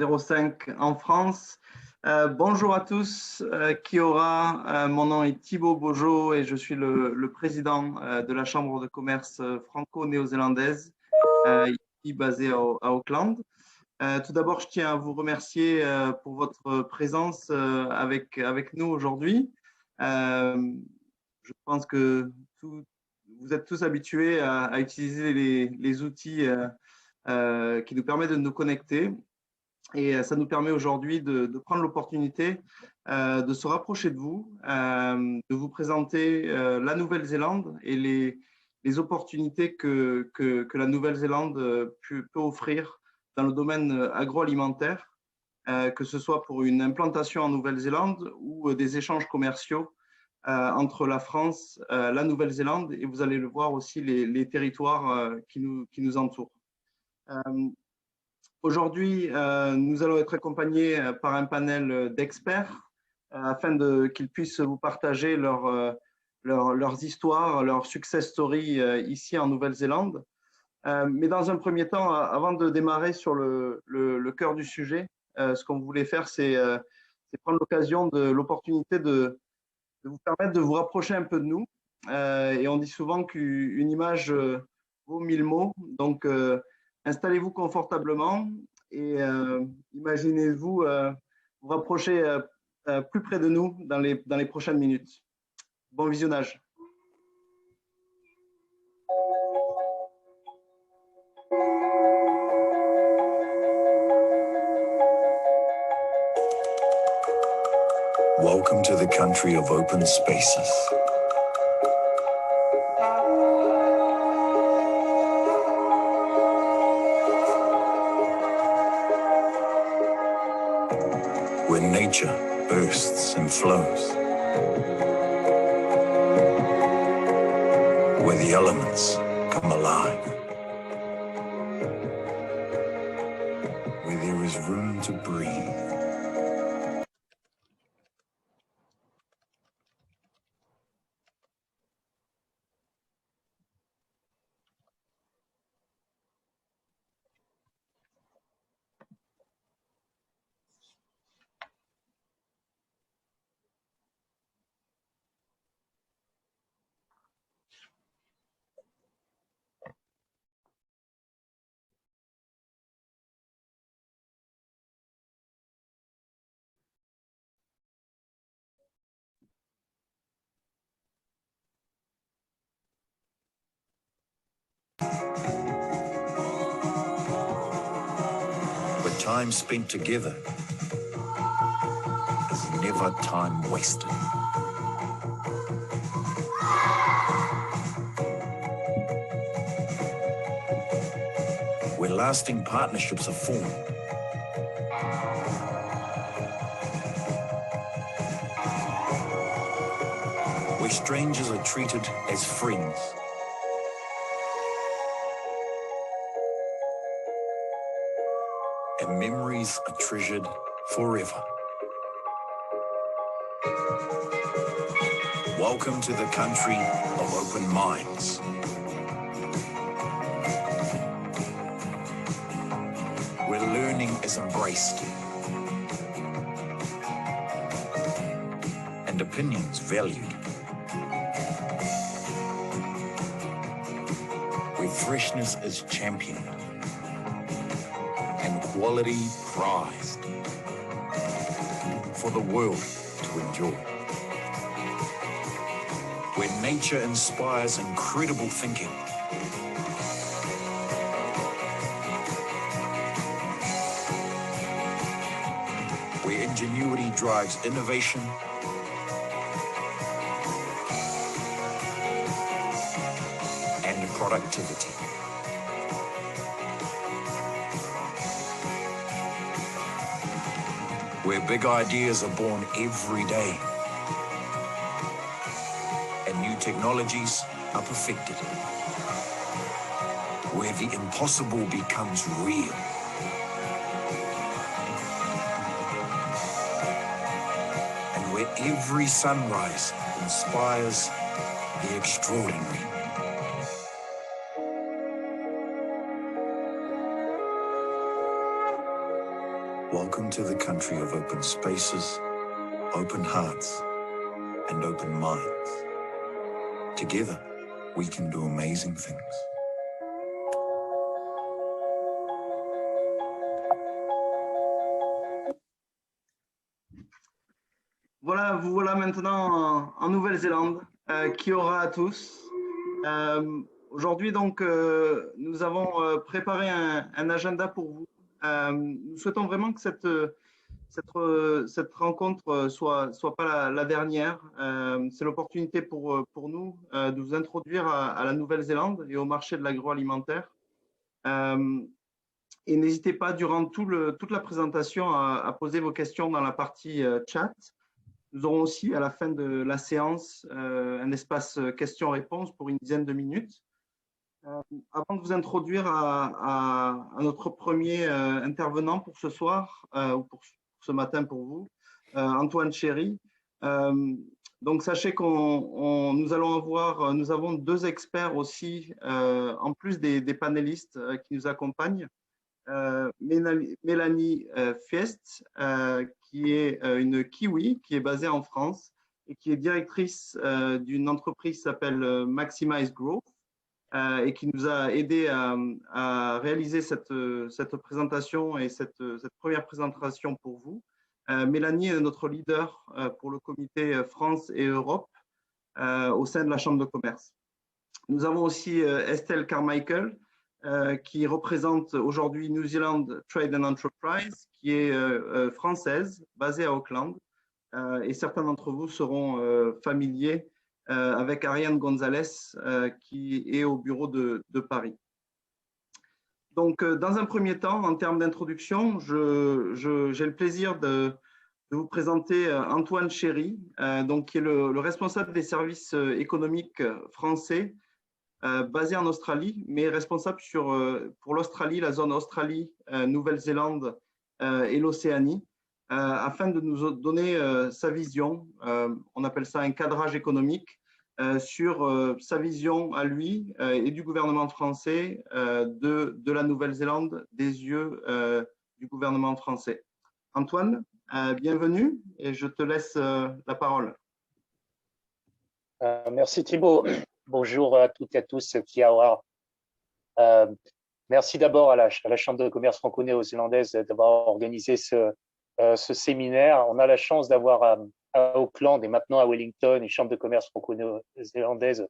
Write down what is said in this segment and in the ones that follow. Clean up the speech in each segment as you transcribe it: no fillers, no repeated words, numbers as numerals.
05 en France. Bonjour à tous, qui aura, mon nom est Thibaut Bojo et je suis le président de la Chambre de commerce franco-néo-zélandaise, ici basée à Auckland. Tout d'abord, je tiens à vous remercier pour votre présence avec nous aujourd'hui. Je pense que vous êtes tous habitués à utiliser les outils qui nous permettent de nous connecter. Et ça nous permet aujourd'hui de prendre l'opportunité de se rapprocher de vous présenter la Nouvelle-Zélande et les opportunités que la Nouvelle-Zélande peut offrir dans le domaine agroalimentaire, que ce soit pour une implantation en Nouvelle-Zélande ou des échanges commerciaux entre la France, la Nouvelle-Zélande et vous allez le voir aussi les territoires qui nous entourent. Aujourd'hui, nous allons être accompagnés par un panel d'experts afin qu'ils puissent vous partager leurs histoires, leurs success stories ici en Nouvelle-Zélande. Mais dans un premier temps, avant de démarrer sur le cœur du sujet, ce qu'on voulait faire, c'est prendre l'opportunité de vous permettre de vous rapprocher un peu de nous. Et on dit souvent qu'une image vaut 1000 mots. Donc, installez-vous confortablement et imaginez-vous vous rapprocher plus près de nous dans les prochaines minutes. Bon visionnage. Welcome to the country of open spaces. Where nature bursts and flows. Where the elements come alive. Where there is room to breathe. But time spent together is never time wasted. Where lasting partnerships are formed. Where strangers are treated as friends. And memories are treasured forever. Welcome to the country of open minds. Where learning is embraced. And opinions valued. Where freshness is championed. And quality prized for the world to enjoy. Where nature inspires incredible thinking. Where ingenuity drives innovation. And productivity. Where big ideas are born every day. And new technologies are perfected. Where the impossible becomes real. And where every sunrise inspires the extraordinary. Welcome to the country of open spaces, open hearts, and open minds. Together, we can do amazing things. Voilà, vous voilà maintenant en Nouvelle-Zélande. Kia ora à tous. Aujourd'hui, donc, nous avons préparé un agenda pour vous. Nous souhaitons vraiment que cette rencontre soit pas la dernière. C'est l'opportunité pour nous de vous introduire à la Nouvelle-Zélande et au marché de l'agroalimentaire. Et n'hésitez pas durant toute la présentation à poser vos questions dans la partie chat. Nous aurons aussi à la fin de la séance un espace questions-réponses pour une dizaine de minutes. Avant de vous introduire à notre premier intervenant pour ce soir, ou pour ce matin pour vous, Antoine Chéry. Donc sachez nous avons deux experts aussi, en plus des panélistes qui nous accompagnent. Mélanie Fiest, qui est une Kiwi, qui est basée en France et qui est directrice d'une entreprise qui s'appelle Maximize Growth et qui nous a aidé à réaliser cette présentation et cette première présentation pour vous. Mélanie est notre leader pour le comité France et Europe au sein de la Chambre de commerce. Nous avons aussi Estelle Carmichael, qui représente aujourd'hui New Zealand Trade and Enterprise, qui est française, basée à Auckland. Et certains d'entre vous seront familiers avec Ariane Gonzalez, qui est au bureau de Paris. Donc, dans un premier temps, en termes d'introduction, j'ai le plaisir de vous présenter Antoine Chéry, qui est le responsable des services économiques français, basé en Australie, mais responsable pour l'Australie, la zone Australie, Nouvelle-Zélande et l'Océanie, afin de nous donner sa vision, on appelle ça un cadrage économique, sur sa vision à lui et du gouvernement français de la Nouvelle-Zélande des yeux du gouvernement français. Antoine, bienvenue et je te laisse la parole. Merci Thibaut. Bonjour à toutes et à tous. Kia ora. Merci d'abord à la Chambre de commerce franco-néo-zélandaise d'avoir organisé ce séminaire. On a la chance d'avoir à Auckland et maintenant à Wellington une Chambre de commerce franco-néo-zélandaise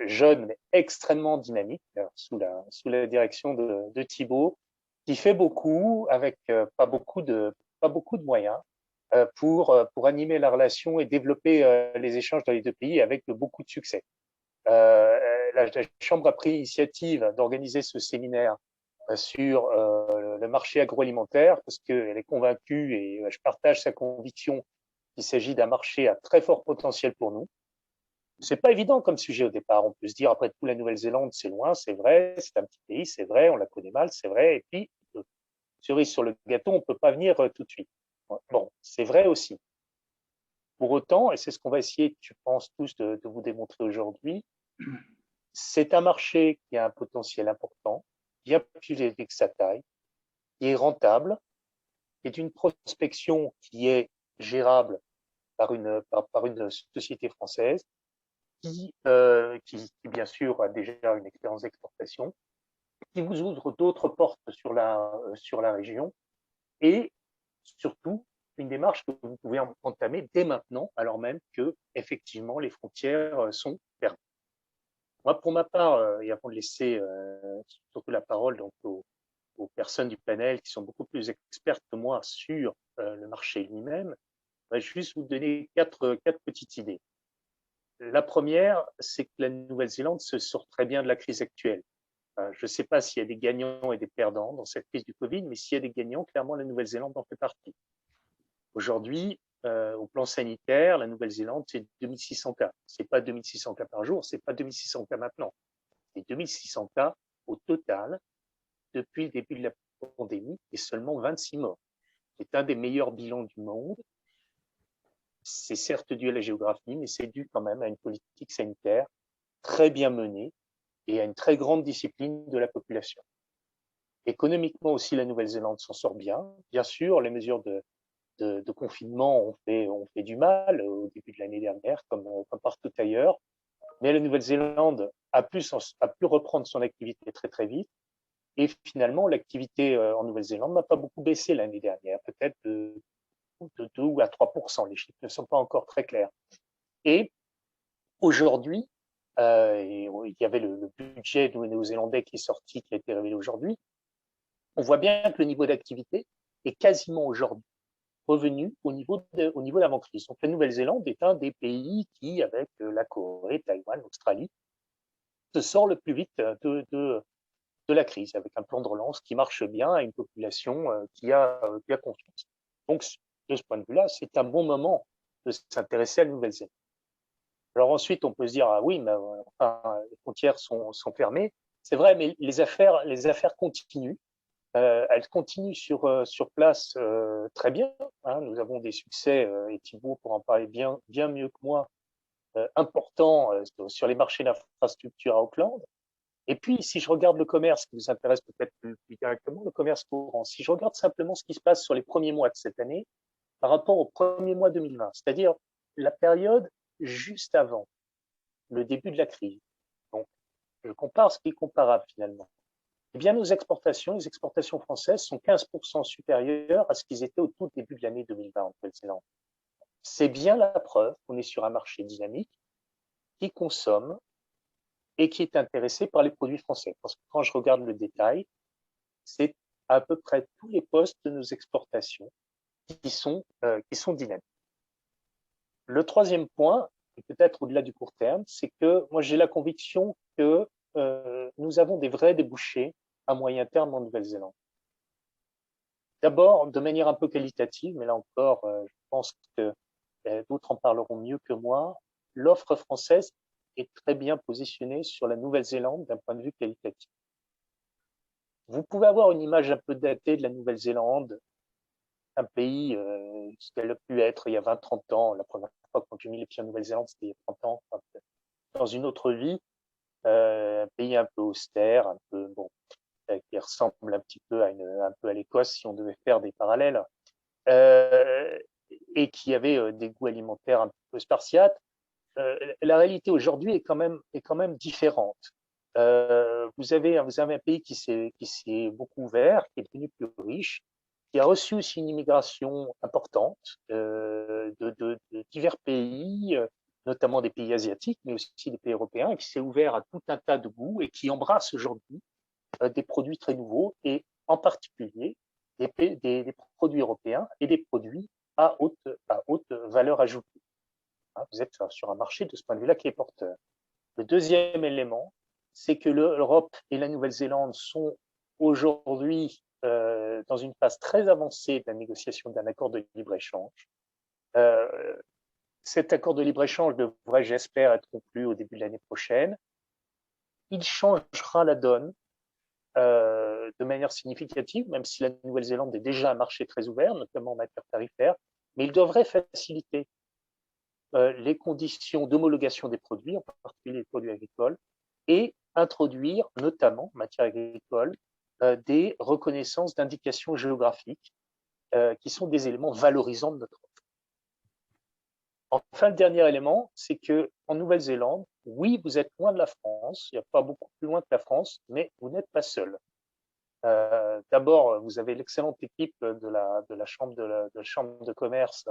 jeune mais extrêmement dynamique sous la direction de Thibaut, qui fait beaucoup avec pas beaucoup de moyens. Pour animer la relation et développer les échanges dans les deux pays avec beaucoup de succès. La Chambre a pris l'initiative d'organiser ce séminaire sur le marché agroalimentaire parce qu'elle est convaincue et je partage sa conviction qu'il s'agit d'un marché à très fort potentiel pour nous. C'est pas évident comme sujet au départ. On peut se dire, après tout, la Nouvelle-Zélande, c'est loin, c'est vrai, c'est un petit pays, c'est vrai, on la connaît mal, c'est vrai. Et puis, cerise sur le gâteau, on peut pas venir tout de suite. Bon, c'est vrai aussi. Pour autant, et c'est ce qu'on va essayer, je pense tous, de vous démontrer aujourd'hui, c'est un marché qui a un potentiel important, bien plus élevé que sa taille, qui est rentable, qui est une prospection qui est gérable par une société française, qui bien sûr a déjà une expérience d'exportation, qui vous ouvre d'autres portes sur la région, et surtout une démarche que vous pouvez entamer dès maintenant, alors même que effectivement les frontières sont fermées. Moi, pour ma part, et avant de laisser surtout la parole donc aux personnes du panel qui sont beaucoup plus expertes que moi sur le marché lui-même, je vais juste vous donner quatre petites idées. La première, c'est que la Nouvelle-Zélande se sort très bien de la crise actuelle. Je ne sais pas s'il y a des gagnants et des perdants dans cette crise du Covid, mais s'il y a des gagnants, clairement, la Nouvelle-Zélande en fait partie. Aujourd'hui, au plan sanitaire, la Nouvelle-Zélande, c'est 2600 cas. C'est pas 2600 cas par jour, c'est pas 2600 cas maintenant. C'est 2600 cas au total depuis le début de la pandémie et seulement 26 morts. C'est un des meilleurs bilans du monde. C'est certes dû à la géographie, mais c'est dû quand même à une politique sanitaire très bien menée et à une très grande discipline de la population. Économiquement aussi, la Nouvelle-Zélande s'en sort bien. Bien sûr, les mesures de confinement ont fait du mal au début de l'année dernière, comme partout ailleurs. Mais la Nouvelle-Zélande a pu reprendre son activité très très vite. Et finalement, l'activité en Nouvelle-Zélande n'a pas beaucoup baissé l'année dernière, peut-être de 2 ou à 3%. Les chiffres ne sont pas encore très clairs. Et aujourd'hui, il y avait le budget néo-zélandais qui est sorti, qui a été révélé aujourd'hui. On voit bien que le niveau d'activité est quasiment aujourd'hui revenu au niveau d'avant-crise. Donc la Nouvelle-Zélande est un des pays qui, avec la Corée, Taïwan, l'Australie, se sort le plus vite de la crise, avec un plan de relance qui marche bien, et une population qui a confiance. Donc, de ce point de vue-là, c'est un bon moment de s'intéresser à la Nouvelle-Zélande. Alors ensuite, on peut se dire, ah oui, mais enfin, les frontières sont fermées. C'est vrai, mais les affaires continuent. Elles continuent sur place très bien. Hein. Nous avons des succès, et Thibault pourra en parler bien mieux que moi, importants sur les marchés d'infrastructure à Auckland. Et puis, si je regarde le commerce, qui vous intéresse peut-être plus directement, le commerce courant, si je regarde simplement ce qui se passe sur les premiers mois de cette année par rapport au premier mois 2020, c'est-à-dire la période juste avant le début de la crise. Donc, je compare ce qui est comparable finalement. Eh bien, les exportations françaises sont 15% supérieures à ce qu'ils étaient au tout début de l'année 2020 en Nouvelle-Zélande. C'est bien la preuve qu'on est sur un marché dynamique qui consomme et qui est intéressé par les produits français. Parce que quand je regarde le détail, c'est à peu près tous les postes de nos exportations qui sont dynamiques. Le troisième point, et peut-être au-delà du court terme, c'est que moi j'ai la conviction que nous avons des vrais débouchés à moyen terme en Nouvelle-Zélande. D'abord, de manière un peu qualitative, mais là encore, je pense que d'autres en parleront mieux que moi, l'offre française est très bien positionnée sur la Nouvelle-Zélande d'un point de vue qualitatif. Vous pouvez avoir une image un peu datée de la Nouvelle-Zélande, un pays, ce qu'elle a pu être il y a 20-30 ans. La première fois quand j'ai mis les pieds en Nouvelle-Zélande, c'était il y a 30 ans, enfin, dans une autre vie. Un pays un peu austère, un peu, bon, qui ressemble un petit peu un peu à l'Écosse, si on devait faire des parallèles, et qui avait des goûts alimentaires un peu spartiates. La réalité aujourd'hui est quand même différente. Vous avez un pays qui s'est beaucoup ouvert, qui est devenu plus riche, qui a reçu aussi une immigration importante de divers pays, notamment des pays asiatiques, mais aussi des pays européens, et qui s'est ouvert à tout un tas de goûts et qui embrasse aujourd'hui des produits très nouveaux, et en particulier des produits européens et des produits à haute valeur ajoutée. Vous êtes sur un marché de ce point de vue-là qui est porteur. Le deuxième élément, c'est que l'Europe et la Nouvelle-Zélande sont aujourd'hui dans une phase très avancée de la négociation d'un accord de libre-échange. Cet accord de libre-échange devrait, j'espère, être conclu au début de l'année prochaine. Il changera la donne de manière significative, même si la Nouvelle-Zélande est déjà un marché très ouvert, notamment en matière tarifaire, mais il devrait faciliter les conditions d'homologation des produits, en particulier les produits agricoles, et introduire, notamment en matière agricole, des reconnaissances d'indications géographiques qui sont des éléments valorisants de notre offre. Enfin, le dernier élément, c'est que en Nouvelle-Zélande, oui, vous êtes loin de la France, il n'y a pas beaucoup plus loin que la France, mais vous n'êtes pas seul. D'abord, vous avez l'excellente équipe de la chambre de commerce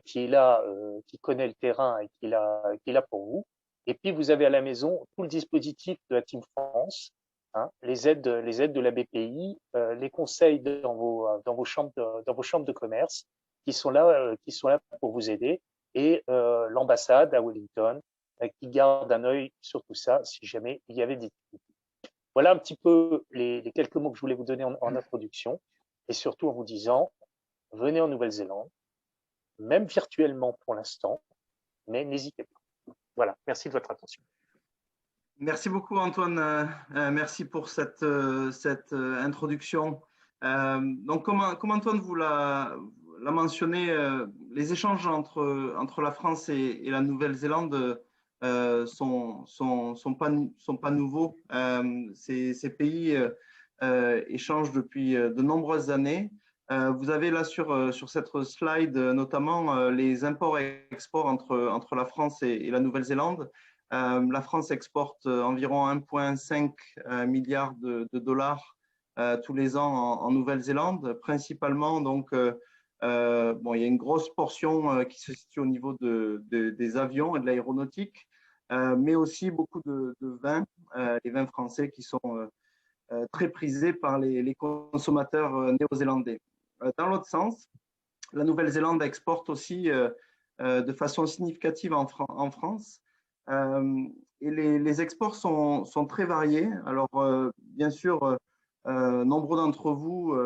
qui est là, qui connaît le terrain et qui est là pour vous. Et puis, vous avez à la maison tout le dispositif de la Team France, hein, les aides de la BPI, les conseils dans vos chambres de commerce qui sont là pour vous aider, et l'ambassade à Wellington qui garde un œil sur tout ça si jamais il y avait des difficultés. Voilà un petit peu les quelques mots que je voulais vous donner en introduction, et surtout en vous disant, venez en Nouvelle-Zélande, même virtuellement pour l'instant, mais n'hésitez pas. Voilà, merci de votre attention. Merci beaucoup Antoine, merci pour cette introduction. Donc comme Antoine vous l'a mentionné, les échanges entre la France et la Nouvelle-Zélande sont pas nouveaux. Ces pays échange depuis de nombreuses années. Vous avez là sur cette slide notamment les imports et exports entre la France et la Nouvelle-Zélande. La France exporte environ 1,5 milliard de dollars tous les ans en Nouvelle-Zélande, principalement donc bon, il y a une grosse portion qui se situe au niveau des avions et de l'aéronautique, mais aussi beaucoup de vins, les vins français qui sont très prisés par les consommateurs néo-zélandais. Dans l'autre sens, la Nouvelle-Zélande exporte aussi de façon significative en France. Et les exports sont très variés. Alors, bien sûr, nombreux d'entre vous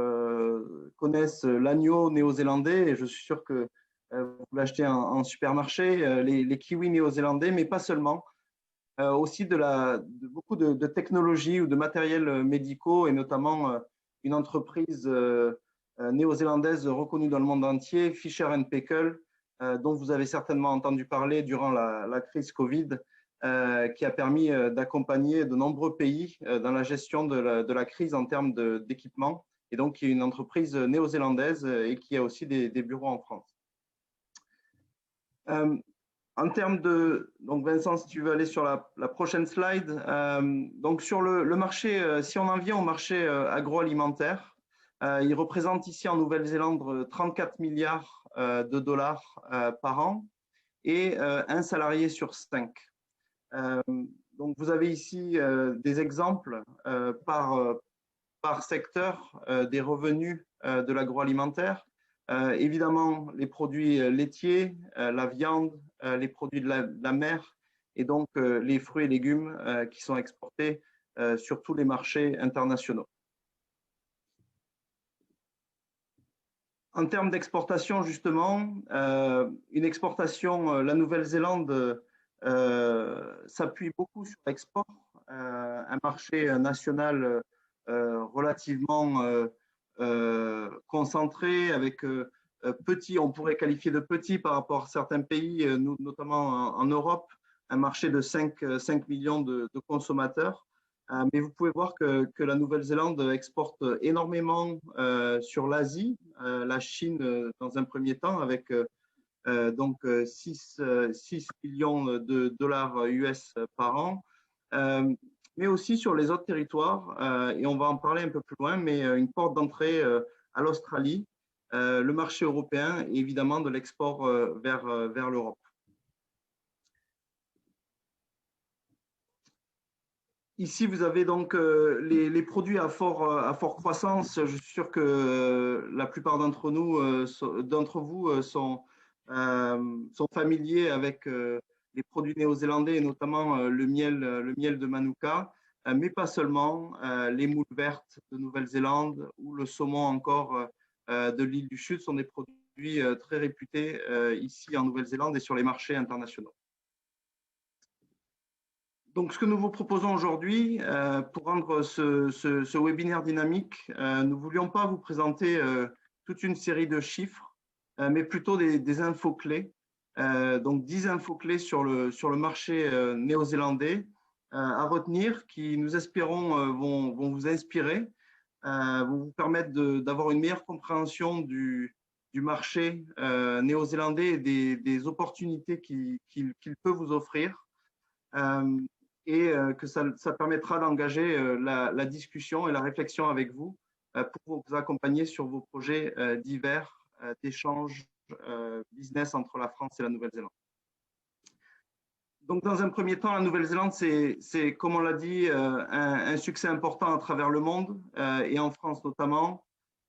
connaissent l'agneau néo-zélandais et je suis sûr que vous l'achetez en supermarché, les kiwis néo-zélandais, mais pas seulement. Aussi de beaucoup de technologies ou de matériels médicaux et notamment une entreprise néo-zélandaise reconnue dans le monde entier, Fisher & Paykel, dont vous avez certainement entendu parler durant la crise Covid, qui a permis d'accompagner de nombreux pays dans la gestion de la crise en termes d'équipement, et donc qui est une entreprise néo-zélandaise et qui a aussi des bureaux en France. En termes de, donc Vincent, si tu veux aller sur la prochaine slide, donc sur le marché, si on en vient au marché agroalimentaire, il représente ici en Nouvelle-Zélande 34 milliards de dollars par an et un salarié sur 5. Donc vous avez ici des exemples par secteur des revenus de l'agroalimentaire. Évidemment, les produits laitiers, la viande, les produits de la mer et donc les fruits et légumes qui sont exportés sur tous les marchés internationaux. En termes d'exportation, justement, une exportation, la Nouvelle-Zélande s'appuie beaucoup sur l'export, un marché national relativement concentré, avec petit, on pourrait qualifier de petit par rapport à certains pays, notamment en Europe, un marché de 5 millions de consommateurs. Mais vous pouvez voir que la Nouvelle-Zélande exporte énormément sur l'Asie, la Chine dans un premier temps, avec donc 6 millions de dollars US par an, mais aussi sur les autres territoires, et on va en parler un peu plus loin, mais une porte d'entrée à l'Australie, le marché européen et évidemment de l'export vers l'Europe. Ici, vous avez donc les produits à fort croissance. Je suis sûr que la plupart d'entre vous sont familiers avec les produits néo-zélandais et notamment le miel de Manuka, mais pas seulement, les moules vertes de Nouvelle-Zélande ou le saumon encore de l'île du Sud sont des produits très réputés ici en Nouvelle-Zélande et sur les marchés internationaux. Donc, ce que nous vous proposons aujourd'hui, pour rendre ce webinaire dynamique, nous ne voulions pas vous présenter toute une série de chiffres, mais plutôt des infos clés. Donc, 10 infos clés sur le marché néo-zélandais à retenir, qui, nous espérons, vont vous inspirer, vont vous permettre d'avoir une meilleure compréhension du marché néo-zélandais et des opportunités qu'il peut vous offrir. Et que ça permettra d'engager la discussion et la réflexion avec vous pour vous accompagner sur vos projets divers d'échange business entre la France et la Nouvelle-Zélande. Donc, dans un premier temps, la Nouvelle-Zélande, c'est, comme on l'a dit, un succès important à travers le monde et en France notamment.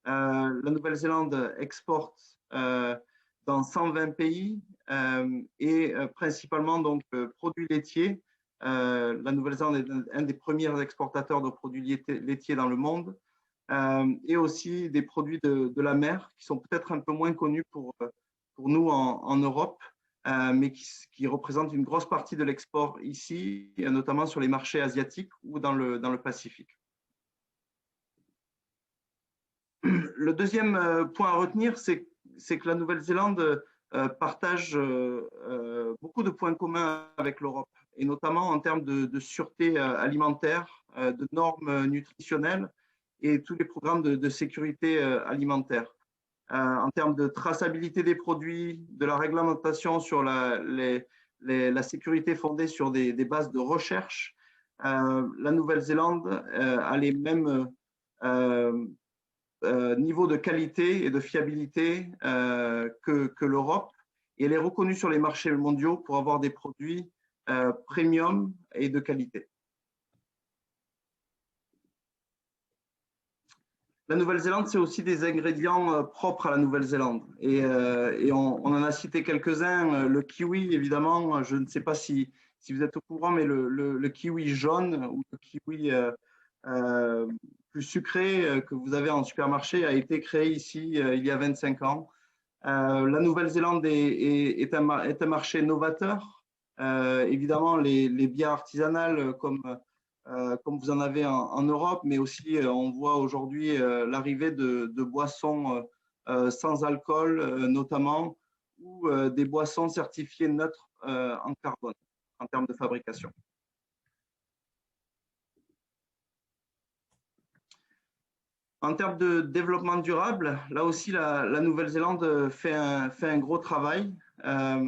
La Nouvelle-Zélande exporte dans 120 pays et principalement donc produits laitiers. La Nouvelle-Zélande est un des premiers exportateurs de produits laitiers dans le monde et aussi des produits de la mer qui sont peut-être un peu moins connus pour nous en Europe, mais qui représentent une grosse partie de l'export ici, notamment sur les marchés asiatiques ou dans le Pacifique. Le deuxième point à retenir, c'est que la Nouvelle-Zélande partage beaucoup de points communs avec l'Europe, et notamment en termes de sûreté alimentaire, de normes nutritionnelles et tous les programmes de sécurité alimentaire. En termes de traçabilité des produits, de la réglementation sur la sécurité fondée sur des bases de recherche, la Nouvelle-Zélande a les mêmes niveaux de qualité et de fiabilité que l'Europe, et elle est reconnue sur les marchés mondiaux pour avoir des produits premium et de qualité. La Nouvelle-Zélande, c'est aussi des ingrédients propres à la Nouvelle-Zélande. Et on en a cité quelques-uns. Le kiwi, évidemment, je ne sais pas si vous êtes au courant, mais le kiwi jaune ou le kiwi plus sucré que vous avez en supermarché a été créé ici il y a 25 ans. La Nouvelle-Zélande est un marché novateur. Évidemment, les bières artisanales comme vous en avez en Europe, mais aussi on voit aujourd'hui l'arrivée de boissons sans alcool notamment, ou des boissons certifiées neutres en carbone en termes de fabrication. En termes de développement durable, là aussi la Nouvelle-Zélande fait un gros travail. La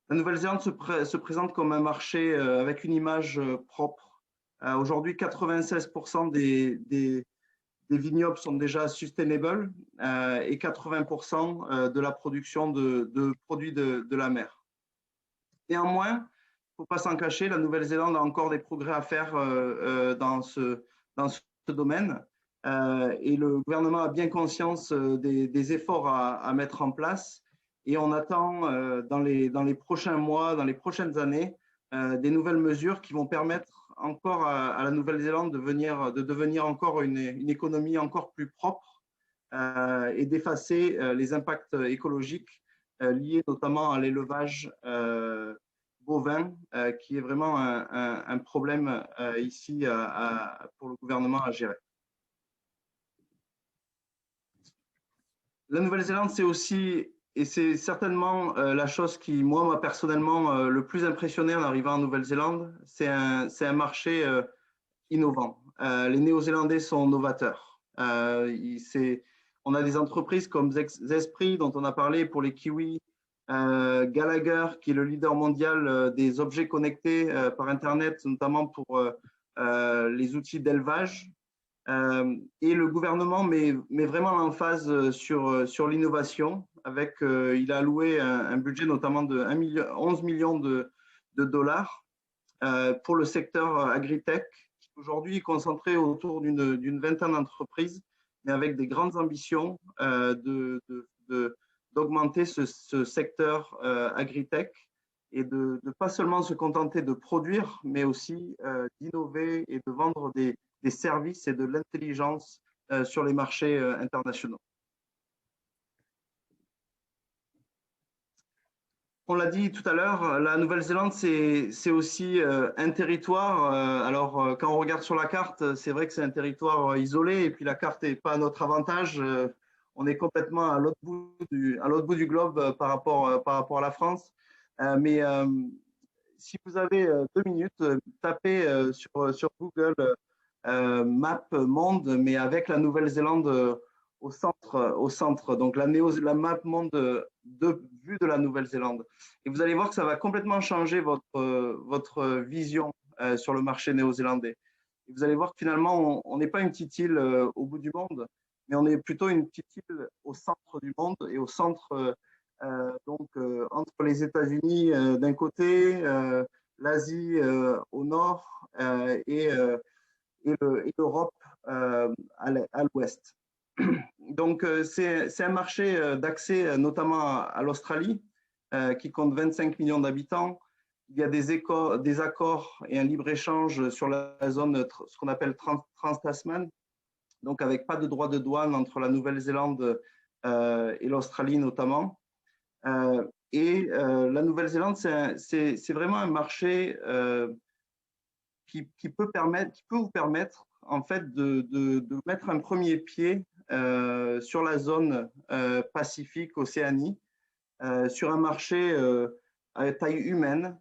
Nouvelle-Zélande se présente comme un marché avec une image propre. Aujourd'hui, 96% des vignobles sont déjà sustainable et 80% de la production de produits de la mer. Néanmoins, il ne faut pas s'en cacher, la Nouvelle-Zélande a encore des progrès à faire dans ce domaine et le gouvernement a bien conscience des efforts à mettre en place, et on attend dans les prochains mois, dans les prochaines années, des nouvelles mesures qui vont permettre encore à la Nouvelle-Zélande de devenir encore une économie encore plus propre et d'effacer les impacts écologiques liés notamment à l'élevage bovin, qui est vraiment un problème ici pour le gouvernement à gérer. La Nouvelle-Zélande, c'est aussi, et c'est certainement la chose qui, moi, m'a personnellement le plus impressionné en arrivant en Nouvelle-Zélande, c'est un marché innovant. Les Néo-Zélandais sont novateurs. On a des entreprises comme Zespri, dont on a parlé pour les kiwis, Gallagher, qui est le leader mondial des objets connectés par Internet, notamment pour les outils d'élevage. Et le gouvernement met vraiment l'emphase sur l'innovation. Il a alloué un budget notamment de 11 millions de dollars pour le secteur agritech, qui aujourd'hui est concentré autour d'une vingtaine d'entreprises, mais avec des grandes ambitions d'augmenter ce secteur agritech et de pas seulement se contenter de produire, mais aussi d'innover et de vendre des services et de l'intelligence sur les marchés internationaux. On l'a dit tout à l'heure, la Nouvelle-Zélande, c'est aussi un territoire. Alors, quand on regarde sur la carte, c'est vrai que c'est un territoire isolé, et puis la carte n'est pas à notre avantage. On est complètement à l'autre bout du globe par rapport à la France. Mais si vous avez 2 minutes, tapez sur Google map monde, mais avec la Nouvelle-Zélande au centre. Donc la map monde vue de la Nouvelle-Zélande. Et vous allez voir que ça va complètement changer votre vision sur le marché néo-zélandais. Et vous allez voir que finalement, on n'est pas une petite île au bout du monde, mais on est plutôt une petite île au centre du monde, et au centre, entre les États-Unis d'un côté, l'Asie au nord et l'Europe à l'ouest. Donc, c'est un marché d'accès notamment à l'Australie, qui compte 25 millions d'habitants. Il y a des accords et un libre-échange sur la zone, ce qu'on appelle Trans-Tasman, donc avec pas de droit de douane entre la Nouvelle-Zélande et l'Australie notamment. La Nouvelle-Zélande, c'est vraiment un marché qui peut vous permettre en fait de mettre un premier pied sur la zone Pacifique-Océanie, sur un marché à taille humaine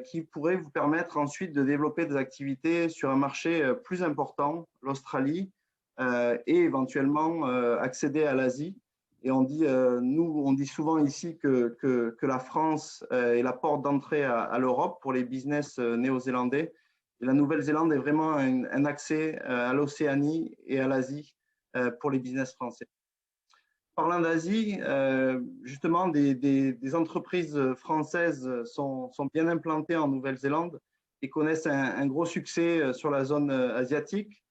qui pourrait vous permettre ensuite de développer des activités sur un marché plus important, l'Australie, et éventuellement accéder à l'Asie. Et on dit souvent ici que la France est la porte d'entrée à l'Europe pour les business néo-zélandais. Et la Nouvelle-Zélande est vraiment un accès à l'Océanie et à l'Asie pour les business français. Parlant d'Asie, justement, des entreprises françaises sont bien implantées en Nouvelle-Zélande et connaissent un gros succès sur la zone asiatique,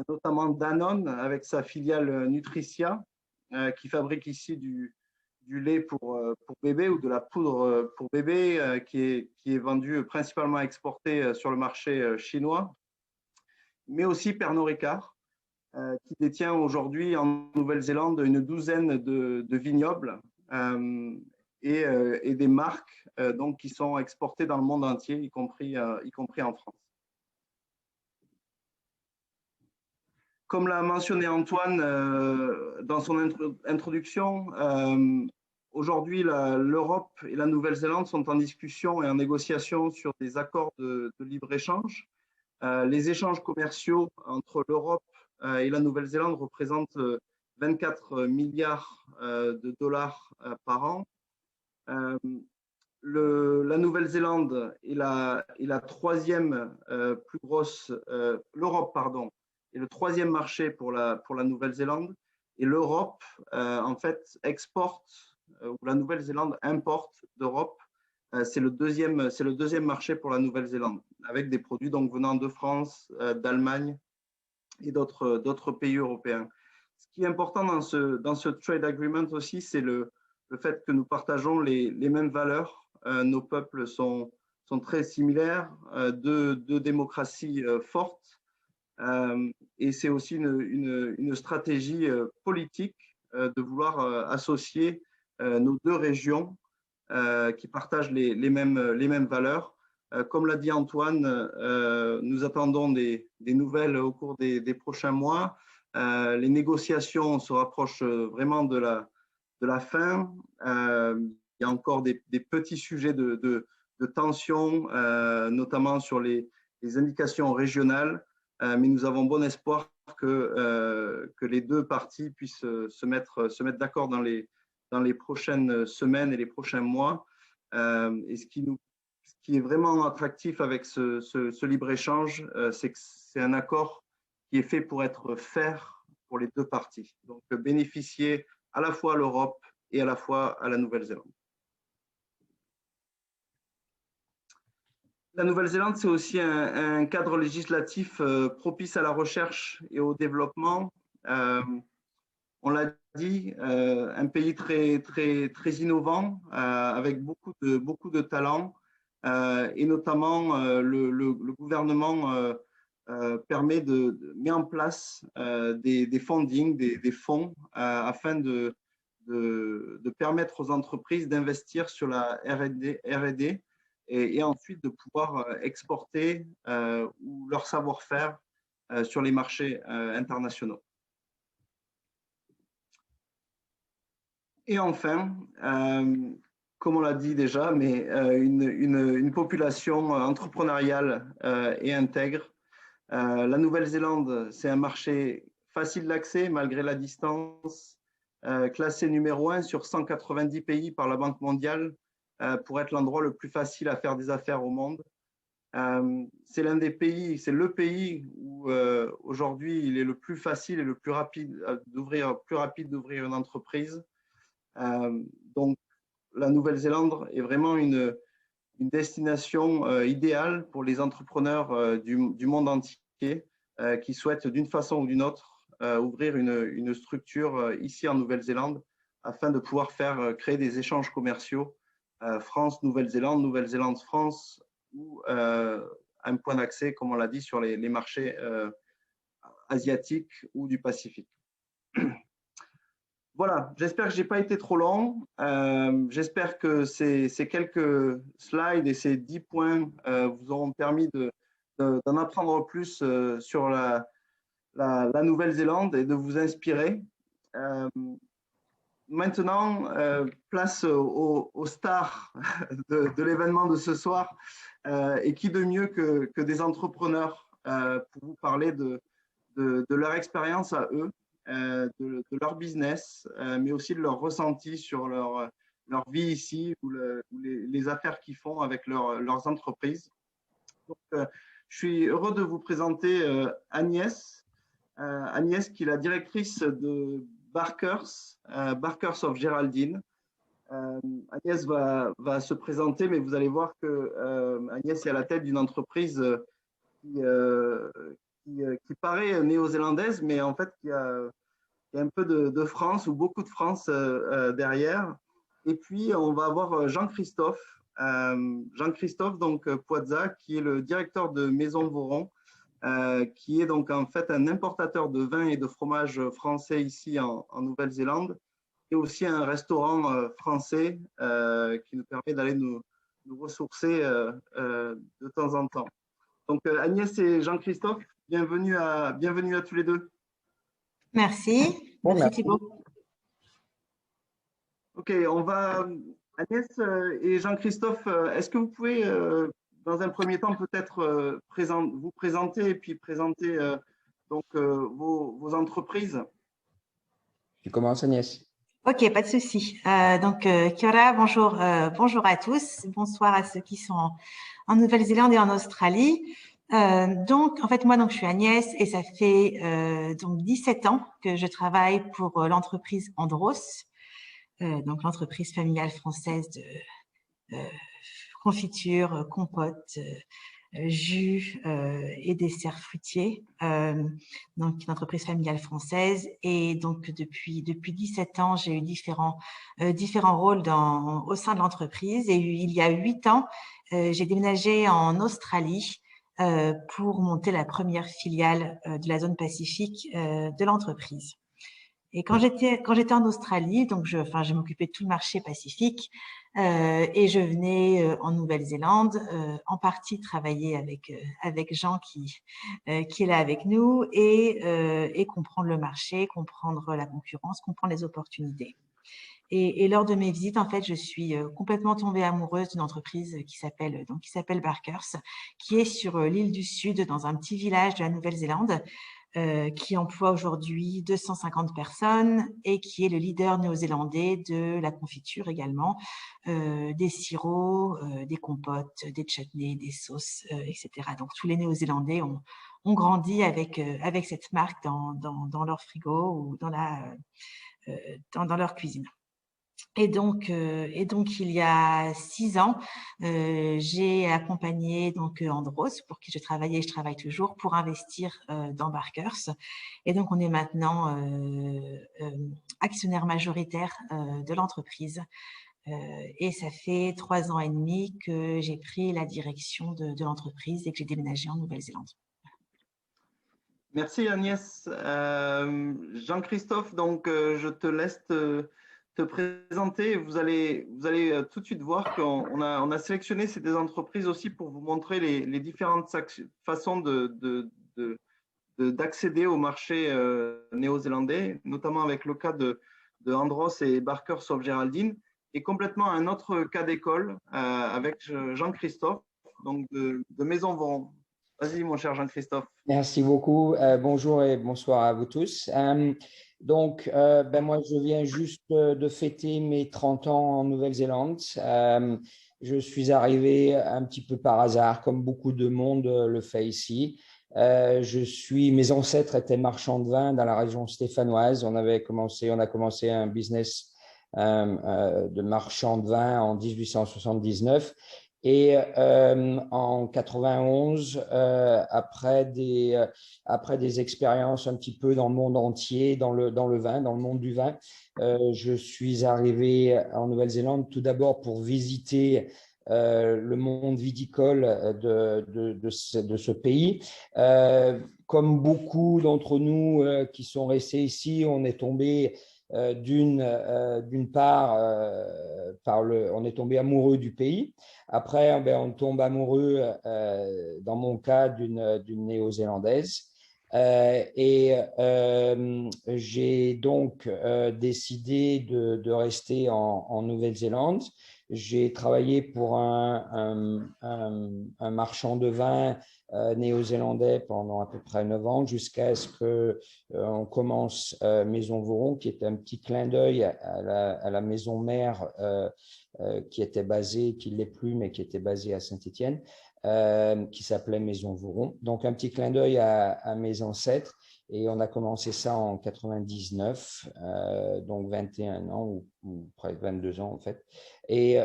notamment Danone avec sa filiale Nutricia, qui fabrique ici du lait pour bébé ou de la poudre pour bébé, qui est vendu principalement exporté sur le marché chinois, mais aussi Pernod Ricard, qui détient aujourd'hui en Nouvelle-Zélande une douzaine de vignobles et des marques donc, qui sont exportées dans le monde entier, y compris en France. Comme l'a mentionné Antoine dans son introduction, aujourd'hui, l'Europe et la Nouvelle-Zélande sont en discussion et en négociation sur des accords de libre-échange. Les échanges commerciaux entre l'Europe et la Nouvelle-Zélande représentent 24 milliards de dollars par an. La Nouvelle-Zélande est la troisième plus grosse, l'Europe, pardon, est le troisième marché pour la Nouvelle-Zélande, et l'Europe, en fait, exporte, ou la Nouvelle-Zélande importe d'Europe. C'est le deuxième marché pour la Nouvelle-Zélande, avec des produits donc venant de France, d'Allemagne et d'autres pays européens. Ce qui est important dans ce trade agreement aussi, c'est le fait que nous partageons les mêmes valeurs. Nos peuples sont très similaires, deux démocraties fortes. Et c'est aussi une stratégie politique de vouloir associer nos deux régions qui partagent les mêmes valeurs. Comme l'a dit Antoine, nous attendons des nouvelles au cours des prochains mois. Les négociations se rapprochent vraiment de la fin. Il y a encore des petits sujets de tension, notamment sur les indications régionales. Mais nous avons bon espoir que les deux parties puissent se mettre d'accord dans les prochaines semaines et les prochains mois. Et ce qui est vraiment attractif avec ce libre-échange, c'est que c'est un accord qui est fait pour être fair pour les deux parties. Donc, bénéficier à la fois à l'Europe et à la fois à la Nouvelle-Zélande. La Nouvelle-Zélande, c'est aussi un cadre législatif propice à la recherche et au développement. On l'a dit, un pays très innovant, avec beaucoup de talents, et notamment le gouvernement met en place des funding, des fonds, afin de permettre aux entreprises d'investir sur la R&D et ensuite de pouvoir exporter leur savoir-faire sur les marchés internationaux. Et enfin, comme on l'a dit déjà, mais une population entrepreneuriale et intègre. La Nouvelle-Zélande, c'est un marché facile d'accès malgré la distance, classé numéro 1 sur 190 pays par la Banque mondiale pour être l'endroit le plus facile à faire des affaires au monde. C'est l'un des pays, c'est le pays où aujourd'hui il est le plus facile et le plus rapide d'ouvrir une entreprise. Donc, la Nouvelle-Zélande est vraiment une destination idéale pour les entrepreneurs du monde entier qui souhaitent d'une façon ou d'une autre ouvrir une structure ici en Nouvelle-Zélande afin de pouvoir créer des échanges commerciaux France-Nouvelle-Zélande, Nouvelle-Zélande-France ou un point d'accès, comme on l'a dit, sur les marchés asiatiques ou du Pacifique. Voilà, j'espère que je n'ai pas été trop long. J'espère que ces quelques slides et ces 10 points vous auront permis d'en apprendre plus sur la Nouvelle-Zélande et de vous inspirer. Maintenant, place aux stars de l'événement de ce soir. Et qui de mieux que des entrepreneurs pour vous parler de de leur expérience à eux, de leur business, mais aussi de leur ressenti sur leur vie ici ou les affaires qu'ils font avec leurs entreprises. Donc, je suis heureux de vous présenter Agnès. Agnès, qui est la directrice de Barkers, Barkers of Geraldine. Agnès va se présenter, mais vous allez voir que Agnès est à la tête d'une entreprise qui paraît néo-zélandaise, mais en fait qui a un peu de France ou beaucoup de France derrière. Et puis, on va avoir Jean-Christophe, donc Poitza, qui est le directeur de Maison Voron, qui est donc en fait un importateur de vin et de fromage français ici en Nouvelle-Zélande, et aussi un restaurant français qui nous permet d'aller nous ressourcer de temps en temps. Donc Agnès et Jean-Christophe, bienvenue à tous les deux. Merci. Merci Thibaut. Ok, on va, Agnès et Jean-Christophe, est-ce que vous pouvez, dans un premier temps, peut-être vous présenter et puis présenter vos entreprises? Tu commences, Agnès. Ok, pas de souci. Donc, kia ora, bonjour à tous. Bonsoir à ceux qui sont en Nouvelle-Zélande et en Australie. Donc, en fait, moi, je suis Agnès et ça fait donc 17 ans que je travaille pour l'entreprise Andros, donc l'entreprise familiale française de confiture, compote, jus et desserts fruitiers, donc une entreprise familiale française. Et donc depuis 17 ans, j'ai eu différents rôles au sein de l'entreprise. Et il y a 8 ans, j'ai déménagé en Australie pour monter la première filiale de la zone Pacifique de l'entreprise. Et quand j'étais en Australie, donc je m'occupais de tout le marché Pacifique et je venais en Nouvelle-Zélande en partie travailler avec Jean qui est là avec nous et comprendre le marché, comprendre la concurrence, comprendre les opportunités. Et lors de mes visites, en fait, je suis complètement tombée amoureuse d'une entreprise qui s'appelle Barkers, qui est sur l'île du Sud, dans un petit village de la Nouvelle-Zélande, qui emploie aujourd'hui 250 personnes et qui est le leader néo-zélandais de la confiture également, des sirops, des compotes, des chutneys, des sauces, etc. Donc, tous les néo-zélandais ont grandi avec cette marque dans leur frigo ou dans leur cuisine. Et donc, il y a 6 ans, j'ai accompagné Andros, pour qui je travaillais et je travaille toujours, pour investir dans Barkers. Et donc, on est maintenant actionnaire majoritaire de l'entreprise. Et ça fait 3 ans et demi que j'ai pris la direction de l'entreprise et que j'ai déménagé en Nouvelle-Zélande. Merci Agnès. Jean-Christophe, donc je te laisse te présenter. Vous allez tout de suite voir qu'on a sélectionné ces deux entreprises aussi pour vous montrer les différentes façons d'accéder au marché néo-zélandais, notamment avec le cas de Andros et Barkers of Geraldine, et complètement un autre cas d'école avec Jean-Christophe, donc de Maison Voron. Vas-y, mon cher Jean-Christophe. Merci beaucoup. Bonjour et bonsoir à vous tous. Moi, je viens juste de fêter mes 30 ans en Nouvelle-Zélande. Je suis arrivé un petit peu par hasard, comme beaucoup de monde le fait ici. Mes ancêtres étaient marchands de vin dans la région stéphanoise. On a commencé un business de marchand de vin en 1879. Et en 91, après des expériences un petit peu dans le monde entier, dans le monde du vin, je suis arrivé en Nouvelle-Zélande tout d'abord pour visiter le monde viticole de ce pays. Comme beaucoup d'entre nous qui sont restés ici, on est tombé d'une part on est tombé amoureux du pays. Après, on tombe amoureux, dans mon cas, d'une néo-zélandaise. J'ai donc décidé de rester en Nouvelle-Zélande. J'ai travaillé pour un marchand de vin néo-zélandais pendant à peu près 9 ans, jusqu'à ce qu'on commence Maison Vauron, qui est un petit clin d'œil à la maison mère qui était basée, qui ne l'est plus, mais qui était basée à Saint-Étienne, qui s'appelait Maison Vauron. Donc, un petit clin d'œil à mes ancêtres. Et on a commencé ça en 99, donc 21 ans ou près 22 ans en fait. Et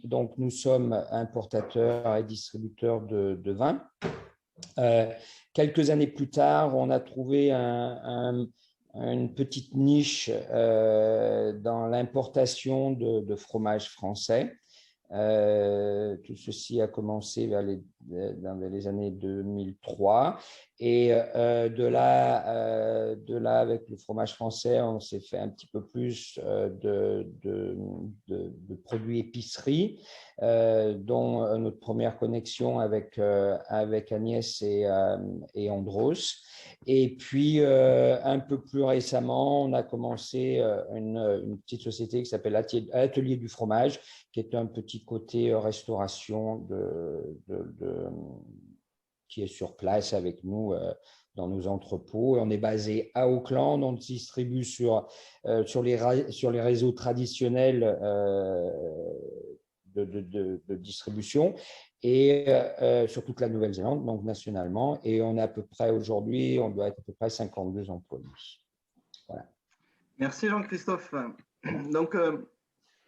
donc, nous sommes importateurs et distributeurs de vin. Quelques années plus tard, on a trouvé une petite niche dans l'importation de fromages français. Tout ceci a commencé dans les années 2003 et de là, avec le fromage français, on s'est fait un petit peu plus de produits épicerie, dont notre première connexion avec Agnès et Andros. Et puis, un peu plus récemment, on a commencé une petite société qui s'appelle Atelier du fromage, qui est un petit côté restauration qui est sur place avec nous dans nos entrepôts. Et on est basé à Auckland, on distribue sur les réseaux traditionnels de distribution et sur toute la Nouvelle-Zélande, donc nationalement. Et on est à peu près aujourd'hui, on doit être à peu près 52 employés. Voilà. Merci Jean-Christophe. Donc,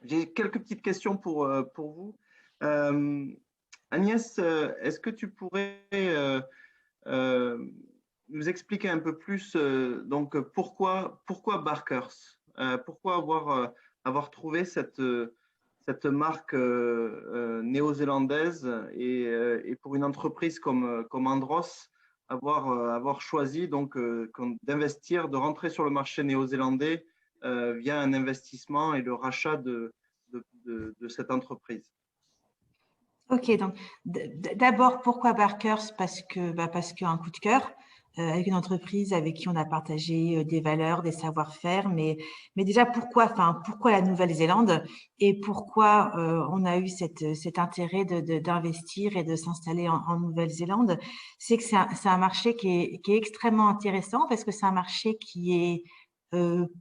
j'ai quelques petites questions pour vous. Agnès, est-ce que tu pourrais nous expliquer un peu plus donc pourquoi Barkers, pourquoi avoir trouvé cette marque néo-zélandaise et pour une entreprise comme Andros avoir choisi donc d'investir, de rentrer sur le marché néo-zélandais via un investissement et le rachat de cette entreprise. Ok, donc d'abord, pourquoi Barkers? Parce qu'un coup de cœur avec une entreprise avec qui on a partagé des valeurs, des savoir-faire, mais déjà pourquoi la Nouvelle-Zélande et pourquoi on a eu cet intérêt d'investir et de s'installer en Nouvelle-Zélande, c'est que c'est un marché qui est extrêmement intéressant parce que c'est un marché qui est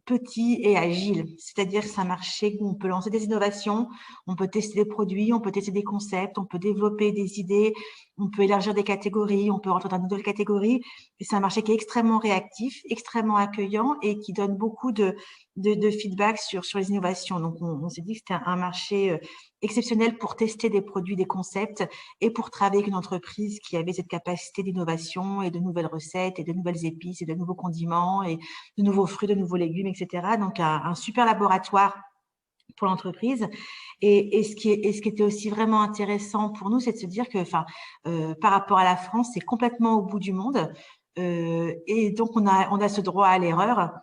petit et agile, c'est-à-dire que c'est un marché où on peut lancer des innovations, on peut tester des produits, on peut tester des concepts, on peut développer des idées, on peut élargir des catégories, on peut rentrer dans de nouvelles catégories. Et c'est un marché qui est extrêmement réactif, extrêmement accueillant et qui donne beaucoup de feedback sur les innovations. Donc, on s'est dit que c'était un marché exceptionnel pour tester des produits, des concepts et pour travailler avec une entreprise qui avait cette capacité d'innovation et de nouvelles recettes et de nouvelles épices et de nouveaux condiments et de nouveaux fruits, de nouveaux légumes, etc. Donc, un super laboratoire pour l'entreprise. Et ce qui était aussi vraiment intéressant pour nous, c'est de se dire que, par rapport à la France, c'est complètement au bout du monde. Et donc, on a ce droit à l'erreur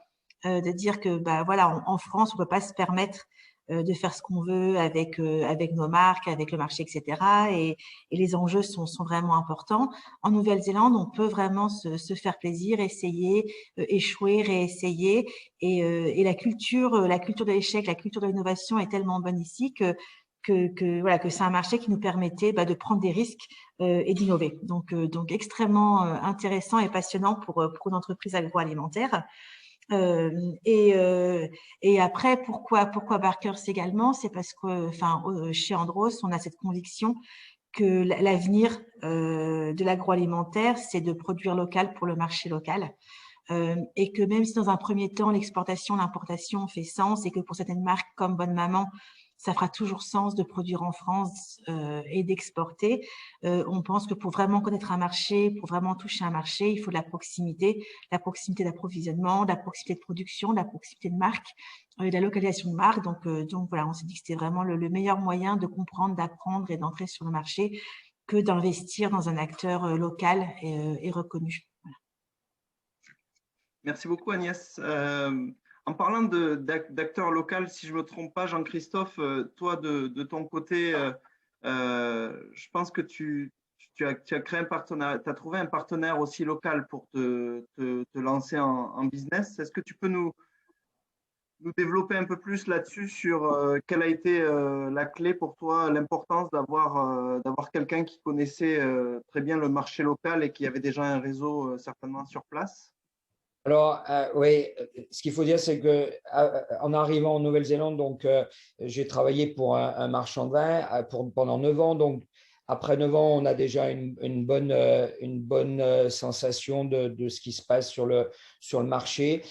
de dire que, voilà, en France, on peut pas se permettre de faire ce qu'on veut avec nos marques, avec le marché, etc. Et les enjeux sont vraiment importants. En Nouvelle-Zélande, on peut vraiment se faire plaisir, essayer, échouer, réessayer. Et la culture de l'échec, la culture de l'innovation est tellement bonne ici que c'est un marché qui nous permettait de prendre des risques et d'innover. Donc extrêmement intéressant et passionnant pour une entreprise agroalimentaire. Et après, pourquoi Barkers également? C'est parce que, chez Andros, on a cette conviction que l'avenir de l'agroalimentaire, c'est de produire local pour le marché local. Et que même si dans un premier temps, l'exportation, l'importation fait sens et que pour certaines marques comme Bonne Maman, ça fera toujours sens de produire en France et d'exporter. On pense que pour vraiment connaître un marché, pour vraiment toucher un marché, il faut de la proximité d'approvisionnement, de la proximité de production, de la proximité de marque, de la localisation de marque. Donc voilà, on s'est dit que c'était vraiment le meilleur moyen de comprendre, d'apprendre et d'entrer sur le marché que d'investir dans un acteur local et reconnu. Voilà. Merci beaucoup Agnès. En parlant d'acteurs locaux, si je ne me trompe pas, Jean-Christophe, toi de ton côté, je pense que tu tu as créé un partenariat, tu as trouvé un partenaire aussi local pour te lancer en business. Est-ce que tu peux nous développer un peu plus là-dessus sur quelle a été la clé pour toi, l'importance d'avoir quelqu'un qui connaissait très bien le marché local et qui avait déjà un réseau certainement sur place? Alors, oui, ce qu'il faut dire, c'est que en arrivant en Nouvelle-Zélande, donc j'ai travaillé pour un marchand de vin pendant 9 ans. Donc, après 9 ans, on a déjà une bonne sensation de ce qui se passe sur le marché.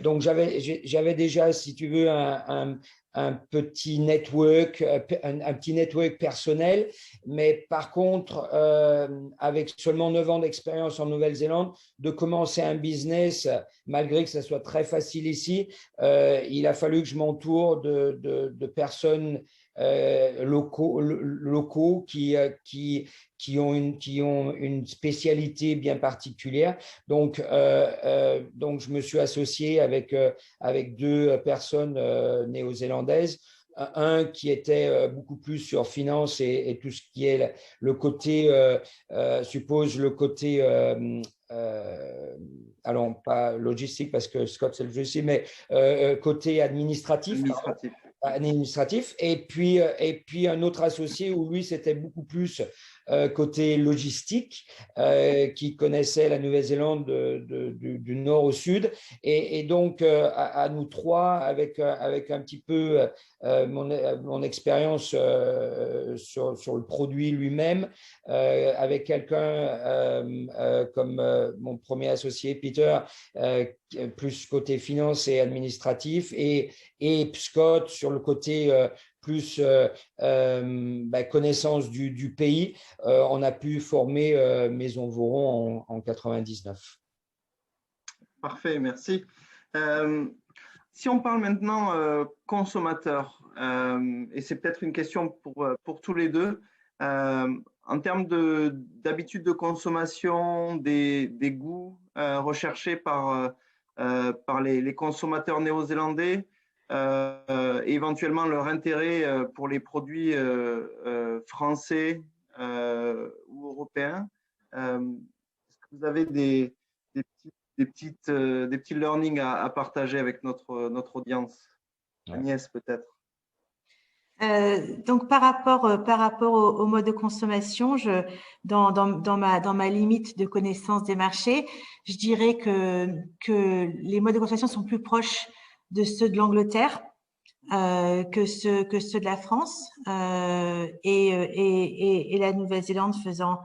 Donc, j'avais déjà, si tu veux, un petit network, un petit network personnel. Mais par contre, avec seulement 9 ans d'expérience en Nouvelle-Zélande, de commencer un business, malgré que ça soit très facile ici, il a fallu que je m'entoure de personnes locaux qui ont une spécialité bien particulière. Donc, je me suis associé avec 2 personnes néo-zélandaises. Un qui était beaucoup plus sur finance et tout ce qui est le côté, suppose le côté, alors pas logistique parce que Scott c'est le logistique, mais côté administratif. Et puis un autre associé où lui c'était beaucoup plus côté logistique, qui connaissait la Nouvelle-Zélande du nord au sud, et donc à nous trois avec un petit peu mon expérience sur le produit lui-même, avec quelqu'un comme mon premier associé Peter, plus côté finance et administratif, et Scott sur le côté plus connaissance du pays. On a pu former Maison Voron en 99. Parfait, merci. Si on parle maintenant consommateur, et c'est peut-être une question pour tous les deux, en termes d'habitudes de consommation, des goûts recherchés par les consommateurs néo-zélandais, et éventuellement leur intérêt pour les produits français ou européens. Est-ce que vous avez des petits learnings à partager avec notre audience? Agnès, peut-être. Donc par rapport au mode de consommation, dans ma limite de connaissance des marchés, je dirais que les modes de consommation sont plus proches de ceux de l'Angleterre que ceux de la France, et la Nouvelle-Zélande faisant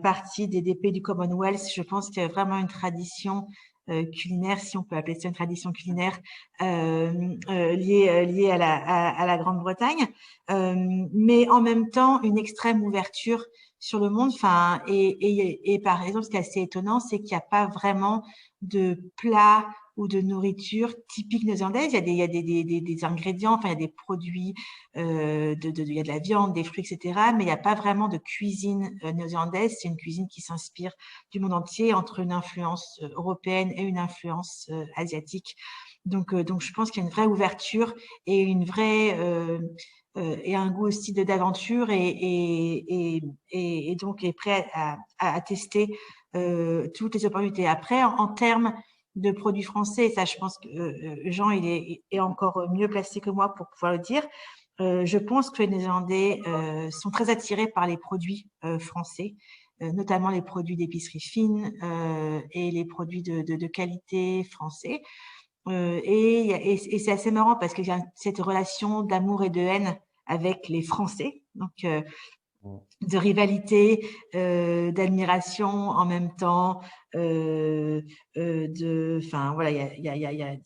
partie des pays du Commonwealth. Je pense qu'il y a vraiment une tradition culinaire, si on peut appeler ça une tradition culinaire, liée à la Grande-Bretagne, mais en même temps une extrême ouverture sur le monde. Enfin, et par exemple, ce qui est assez étonnant, c'est qu'il n'y a pas vraiment de plats ou de nourriture typique néo-zélandaise. Il y a des ingrédients, enfin il y a des produits, il y a de la viande, des fruits, etc. Mais il n'y a pas vraiment de cuisine néo-zélandaise. C'est une cuisine qui s'inspire du monde entier, entre une influence européenne et une influence asiatique. Donc je pense qu'il y a une vraie ouverture et une vraie et un goût aussi d'aventure, et donc est prêt à tester toutes les opportunités. Après, en termes de produits français, ça je pense que Jean il est encore mieux placé que moi pour pouvoir le dire. Je pense que les Néerlandais sont très attirés par les produits français, notamment les produits d'épicerie fine et les produits de qualité français. Et c'est assez marrant parce qu'il y a cette relation d'amour et de haine avec les Français. Donc, de rivalité, d'admiration en même temps, enfin voilà,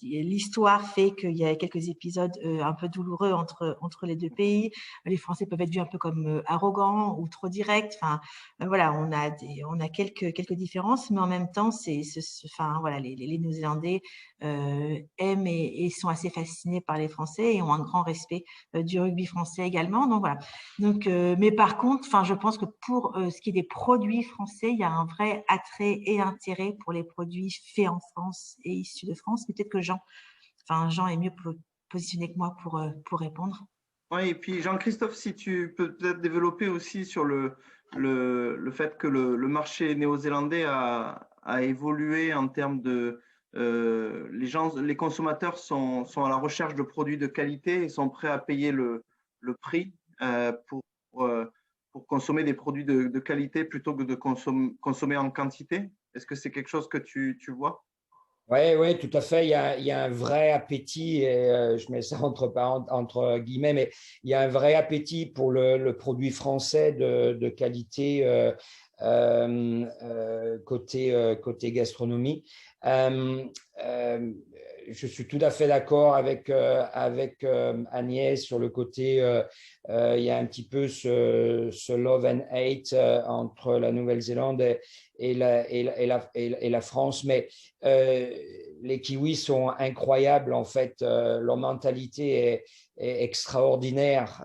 l'histoire fait qu'il y a quelques épisodes un peu douloureux entre les deux pays. Les Français peuvent être vus un peu comme arrogants ou trop directs. Enfin voilà, on a quelques différences, mais en même temps, enfin voilà, les Néo-Zélandais aiment et sont assez fascinés par les Français et ont un grand respect du rugby français également. Donc voilà. Donc, mais par contre, enfin, je pense que pour ce qui est des produits français, il y a un vrai attrait et intérêt pour les produits faits en France et issus de France. Mais peut-être que Jean est mieux positionné que moi pour répondre. Oui, et puis Jean-Christophe, si tu peux peut-être développer aussi sur le le fait que le marché néo-zélandais a évolué en termes de… les consommateurs sont à la recherche de produits de qualité et sont prêts à payer le prix pour consommer des produits de qualité plutôt que de consommer en quantité. Est-ce que c'est quelque chose que tu vois? Oui, tout à fait. Il y a un vrai appétit, et je mets ça entre guillemets, mais il y a un vrai appétit pour le produit français de qualité côté gastronomie. Euh, euh, je suis tout à fait d'accord avec Agnès sur le côté, il y a un petit peu ce love and hate entre la Nouvelle-Zélande et la France, mais les Kiwis sont incroyables en fait, leur mentalité est extraordinaire.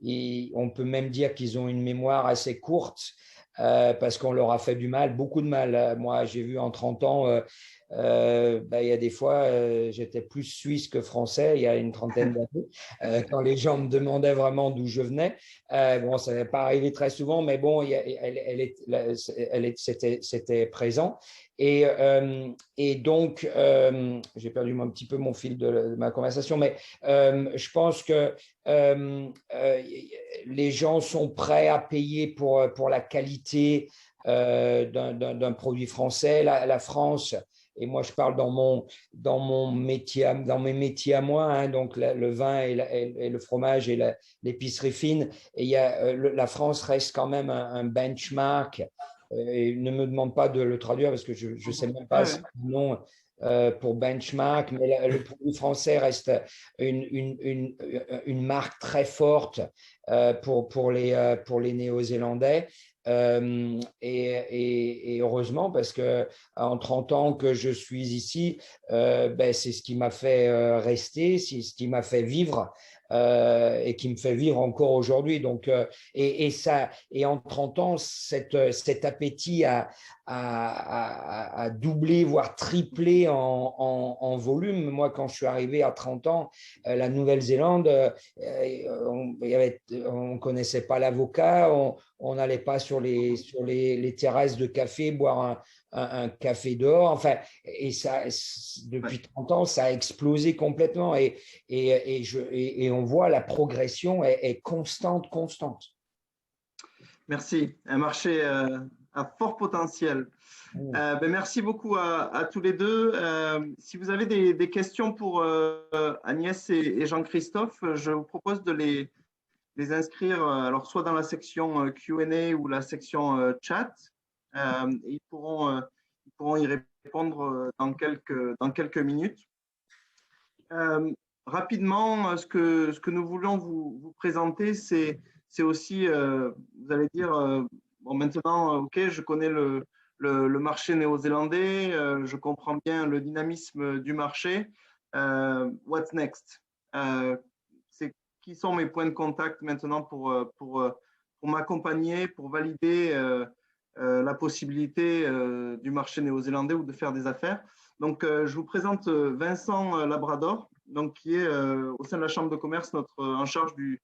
On peut même dire qu'ils ont une mémoire assez courte parce qu'on leur a fait du mal, beaucoup de mal. Moi, j'ai vu en 30 ans, il y a des fois, j'étais plus suisse que français il y a une trentaine d'années, quand les gens me demandaient vraiment d'où je venais. Bon, ça n'est pas arrivé très souvent, mais bon, c'était présent. Et donc, j'ai perdu un petit peu mon fil de ma conversation, mais je pense que les gens sont prêts à payer pour la qualité d'un produit français. La France, et moi je parle dans mes métiers à moi, hein, donc le vin et le fromage et l'épicerie fine, et la France reste quand même un benchmark. Et ne me demande pas de le traduire parce que je ne sais même pas si le nom pour benchmark, mais le produit français reste une marque très forte pour les Néo-Zélandais. Et heureusement, parce que en 30 ans que je suis ici, c'est ce qui m'a fait rester, c'est ce qui m'a fait vivre. Et qui me fait vivre encore aujourd'hui. Donc, et en 30 ans, cet appétit a doublé, voire triplé en volume. Moi, quand je suis arrivé à 30 ans, la Nouvelle-Zélande, on ne connaissait pas l'avocat, on n'allait pas sur les terrasses de café boire un café dehors. Enfin, et ça, depuis 30 ans, ça a explosé complètement. Et on voit la progression est constante. Merci. Un marché à fort potentiel. Merci beaucoup à tous les deux. Si vous avez des questions pour Agnès et Jean-Christophe, je vous propose de les inscrire alors soit dans la section Q&A ou la section chat. Ils pourront y répondre dans quelques minutes. Rapidement, ce que nous voulons vous présenter, c'est aussi, vous allez dire, bon, maintenant, OK, je connais le marché néo-zélandais, je comprends bien le dynamisme du marché. What's next? Qui sont mes points de contact maintenant pour m'accompagner, pour valider la possibilité du marché néo-zélandais ou de faire des affaires. Donc, je vous présente Vincent Labrador, donc, qui est au sein de la Chambre de commerce en charge du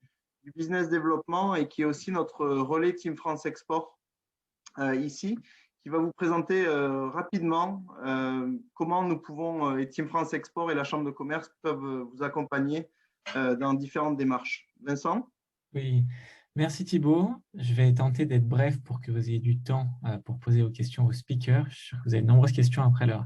business développement et qui est aussi notre relais Team France Export ici, qui va vous présenter rapidement comment nous pouvons, et Team France Export et la Chambre de commerce peuvent vous accompagner dans différentes démarches. Vincent? Oui, merci Thibaut. Je vais tenter d'être bref pour que vous ayez du temps pour poser vos questions aux speakers. Je suis sûr que vous avez de nombreuses questions après leur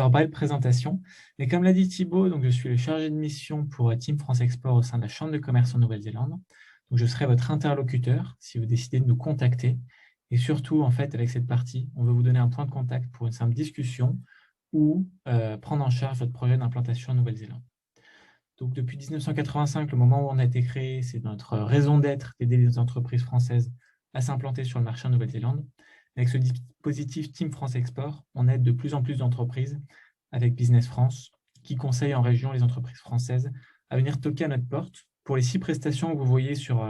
belle présentation. Mais comme l'a dit Thibaut, donc je suis le chargé de mission pour Team France Export au sein de la Chambre de commerce en Nouvelle-Zélande. Donc je serai votre interlocuteur si vous décidez de nous contacter. Et surtout, en fait, avec cette partie, on veut vous donner un point de contact pour une simple discussion ou prendre en charge votre projet d'implantation en Nouvelle-Zélande. Donc, depuis 1985, le moment où on a été créé, c'est notre raison d'être d'aider les entreprises françaises à s'implanter sur le marché en Nouvelle-Zélande. Avec ce dispositif Team France Export, on aide de plus en plus d'entreprises avec Business France qui conseille en région les entreprises françaises à venir toquer à notre porte pour les 6 prestations que vous voyez sur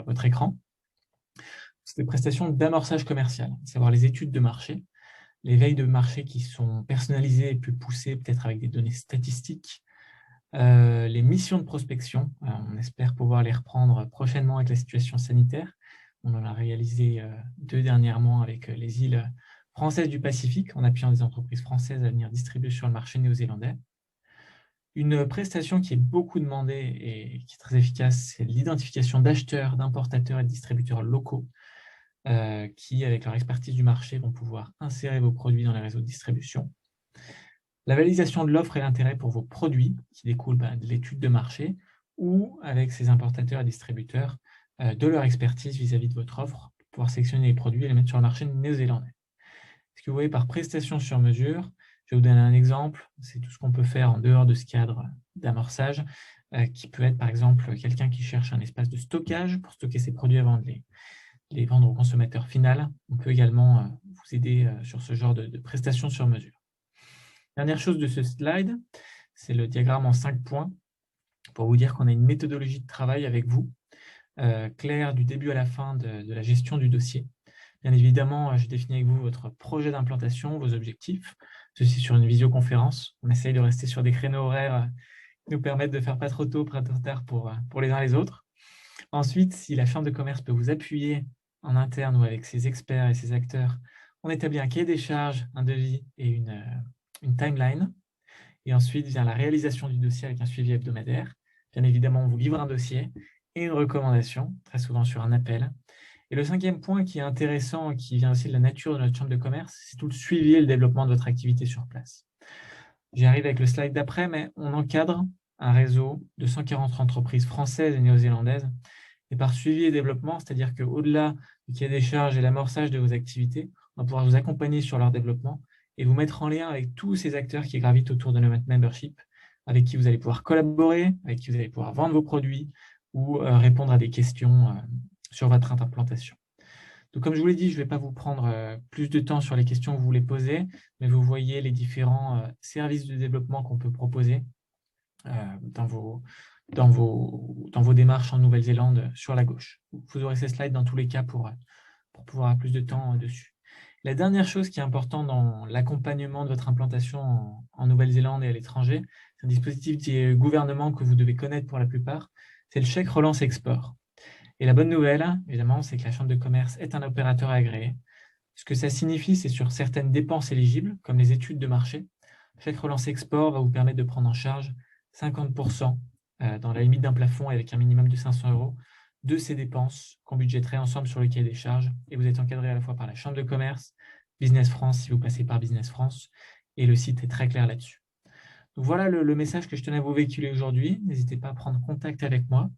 votre écran. C'est des prestations d'amorçage commercial, à savoir les études de marché, les veilles de marché qui sont personnalisées et plus poussées, peut-être avec des données statistiques, les missions de prospection, on espère pouvoir les reprendre prochainement avec la situation sanitaire. On en a réalisé 2 dernièrement avec les îles françaises du Pacifique, en appuyant des entreprises françaises à venir distribuer sur le marché néo-zélandais. Une prestation qui est beaucoup demandée et qui est très efficace, c'est l'identification d'acheteurs, d'importateurs et de distributeurs locaux qui, avec leur expertise du marché, vont pouvoir insérer vos produits dans les réseaux de distribution. La validation de l'offre et l'intérêt pour vos produits, qui découlent de l'étude de marché, ou avec ces importateurs et distributeurs, de leur expertise vis-à-vis de votre offre, pour pouvoir sélectionner les produits et les mettre sur le marché néo-zélandais. Ce que vous voyez par prestation sur mesure, je vais vous donner un exemple, c'est tout ce qu'on peut faire en dehors de ce cadre d'amorçage, qui peut être par exemple quelqu'un qui cherche un espace de stockage pour stocker ses produits avant de les vendre au consommateur final. On peut également vous aider sur ce genre de prestations sur mesure. Dernière chose de ce slide, c'est le diagramme en 5 points pour vous dire qu'on a une méthodologie de travail avec vous, claire du début à la fin de la gestion du dossier. Bien évidemment, je définis avec vous votre projet d'implantation, vos objectifs, ceci sur une visioconférence. On essaye de rester sur des créneaux horaires qui nous permettent de faire pas trop tôt, pas trop tard pour les uns les autres. Ensuite, si la chambre de commerce peut vous appuyer en interne ou avec ses experts et ses acteurs, on établit un cahier des charges, un devis et une timeline. Et ensuite vient la réalisation du dossier avec un suivi hebdomadaire. Bien évidemment, on vous livre un dossier et une recommandation, très souvent sur un appel. Et le 5e point qui est intéressant, qui vient aussi de la nature de notre chambre de commerce, c'est tout le suivi et le développement de votre activité sur place. J'y arrive avec le slide d'après, mais on encadre un réseau de 140 entreprises françaises et néo-zélandaises. Et par suivi et développement, c'est-à-dire qu'au-delà du cahier des charges et l'amorçage de vos activités, on va pouvoir vous accompagner sur leur développement et vous mettre en lien avec tous ces acteurs qui gravitent autour de Nomad Membership, avec qui vous allez pouvoir collaborer, avec qui vous allez pouvoir vendre vos produits ou répondre à des questions sur votre implantation. Donc, comme je vous l'ai dit, je ne vais pas vous prendre plus de temps sur les questions que vous voulez poser, mais vous voyez les différents services de développement qu'on peut proposer dans vos démarches en Nouvelle-Zélande sur la gauche. Vous aurez ces slides dans tous les cas pour pouvoir avoir plus de temps dessus. La dernière chose qui est importante dans l'accompagnement de votre implantation en Nouvelle-Zélande et à l'étranger, c'est un dispositif du gouvernement que vous devez connaître pour la plupart, c'est le chèque relance export. Et la bonne nouvelle, évidemment, c'est que la Chambre de commerce est un opérateur agréé. Ce que ça signifie, c'est sur certaines dépenses éligibles, comme les études de marché, le chèque relance export va vous permettre de prendre en charge 50% dans la limite d'un plafond avec un minimum de 500 € de ces dépenses qu'on budgéterait ensemble sur le cahier des charges. Et vous êtes encadré à la fois par la Chambre de commerce, Business France, si vous passez par Business France, et le site est très clair là-dessus. Donc voilà le message que je tenais à vous véhiculer aujourd'hui. N'hésitez pas à prendre contact avec moi.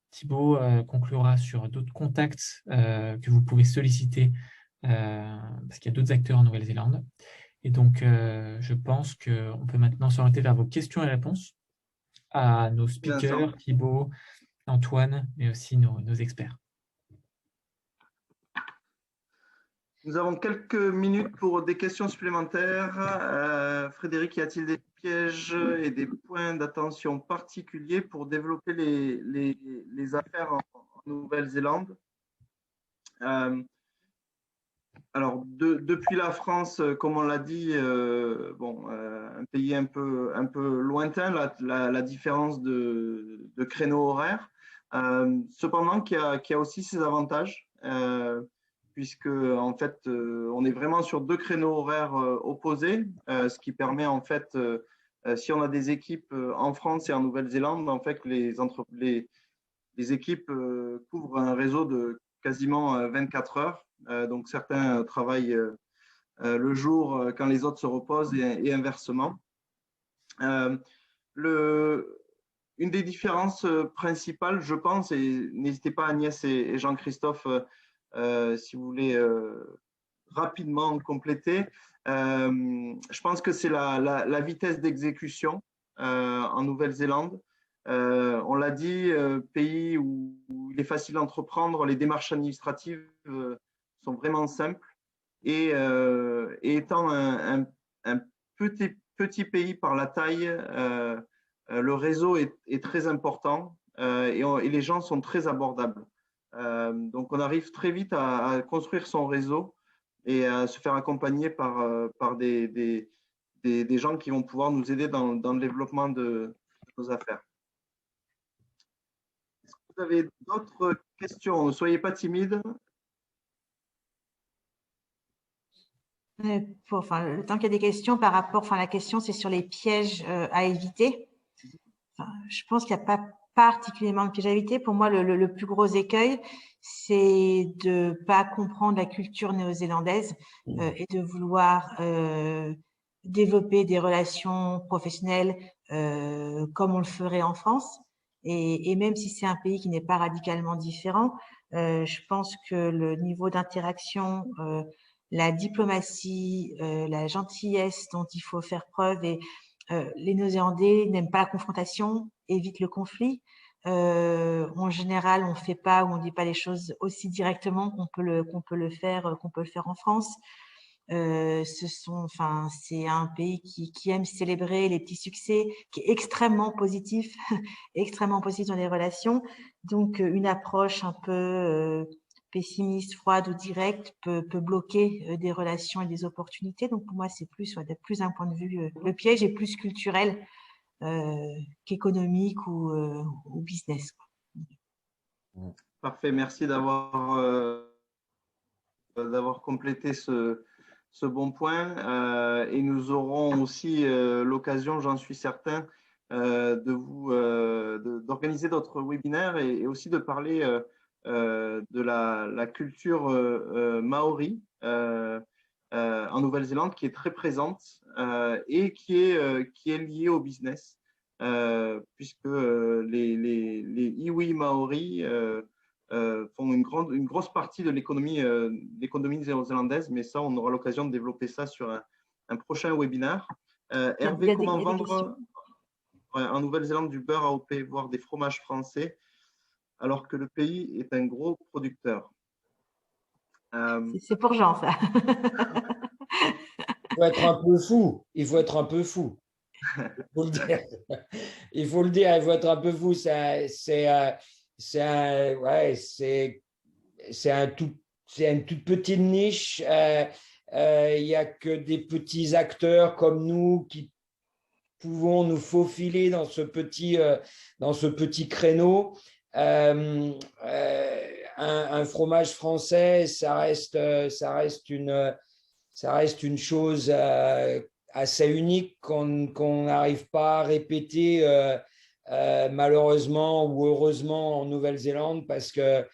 Thibaut conclura sur d'autres contacts que vous pouvez solliciter parce qu'il y a d'autres acteurs en Nouvelle-Zélande. Et donc, je pense qu'on peut maintenant s'orienter vers vos questions et réponses à nos speakers, Thibaut, Antoine, mais aussi nos experts. Nous avons quelques minutes pour des questions supplémentaires. Frédéric, y a-t-il des pièges et des points d'attention particuliers pour développer les affaires en Nouvelle-Zélande? Alors, depuis la France, comme on l'a dit, un pays un peu lointain, la différence de créneaux horaires. Cependant, qui a aussi ses avantages, puisque en fait, on est vraiment sur 2 créneaux horaires opposés, ce qui permet en fait, si on a des équipes en France et en Nouvelle-Zélande, en fait, les équipes couvrent un réseau de quasiment 24 heures. Donc, certains travaillent le jour quand les autres se reposent et inversement. Une des différences principales, je pense, et n'hésitez pas Agnès et Jean-Christophe, si vous voulez rapidement compléter, je pense que c'est la vitesse d'exécution en Nouvelle-Zélande. On l'a dit, pays où il est facile d'entreprendre, les démarches administratives sont vraiment simples et étant un petit pays par la taille, le réseau est très important et les gens sont très abordables. Donc, on arrive très vite à construire son réseau et à se faire accompagner par des gens qui vont pouvoir nous aider dans le développement de nos affaires. Est-ce que vous avez d'autres questions? Ne soyez pas timides. Le temps qu'il y a des questions par rapport, la question c'est sur les pièges à éviter. Je pense qu'il n'y a pas particulièrement de pièges à éviter. Pour moi, le plus gros écueil, c'est de ne pas comprendre la culture néo-zélandaise et de vouloir développer des relations professionnelles comme on le ferait en France. Et même si c'est un pays qui n'est pas radicalement différent, je pense que le niveau d'interaction, la diplomatie, la gentillesse dont il faut faire preuve et les Néo-Zélandais n'aiment pas la confrontation, évitent le conflit. En général, on ne fait pas ou on ne dit pas les choses aussi directement qu'on peut le faire en France. C'est un pays qui aime célébrer les petits succès, qui est extrêmement positif, extrêmement positif dans les relations. Donc, une approche un peu pessimiste, froide ou directe peut bloquer des relations et des opportunités. Donc, pour moi, c'est plus un point de vue, le piège est plus culturel qu'économique ou business. Parfait, merci d'avoir complété ce bon point. Et nous aurons aussi l'occasion, j'en suis certain, d'organiser d'autres webinaires et aussi de parler de la culture maori en Nouvelle-Zélande, qui est très présente et qui est liée au business, puisque les iwi maoris font une grosse partie de l'économie néo-zélandaise, mais ça, on aura l'occasion de développer ça sur un prochain webinaire. Hervé, comment vendre en Nouvelle-Zélande du beurre AOP, voire des fromages français, alors que le pays est un gros producteur? C'est pour Jean, ça. Il faut être un peu fou. Il faut être un peu fou. Il faut le dire. Il faut être un peu fou. C'est une toute petite niche. Il n'y a que des petits acteurs comme nous qui pouvons nous faufiler dans ce petit créneau. Un fromage français, ça reste une chose assez unique qu'on n'arrive pas à répéter malheureusement ou heureusement en Nouvelle-Zélande parce que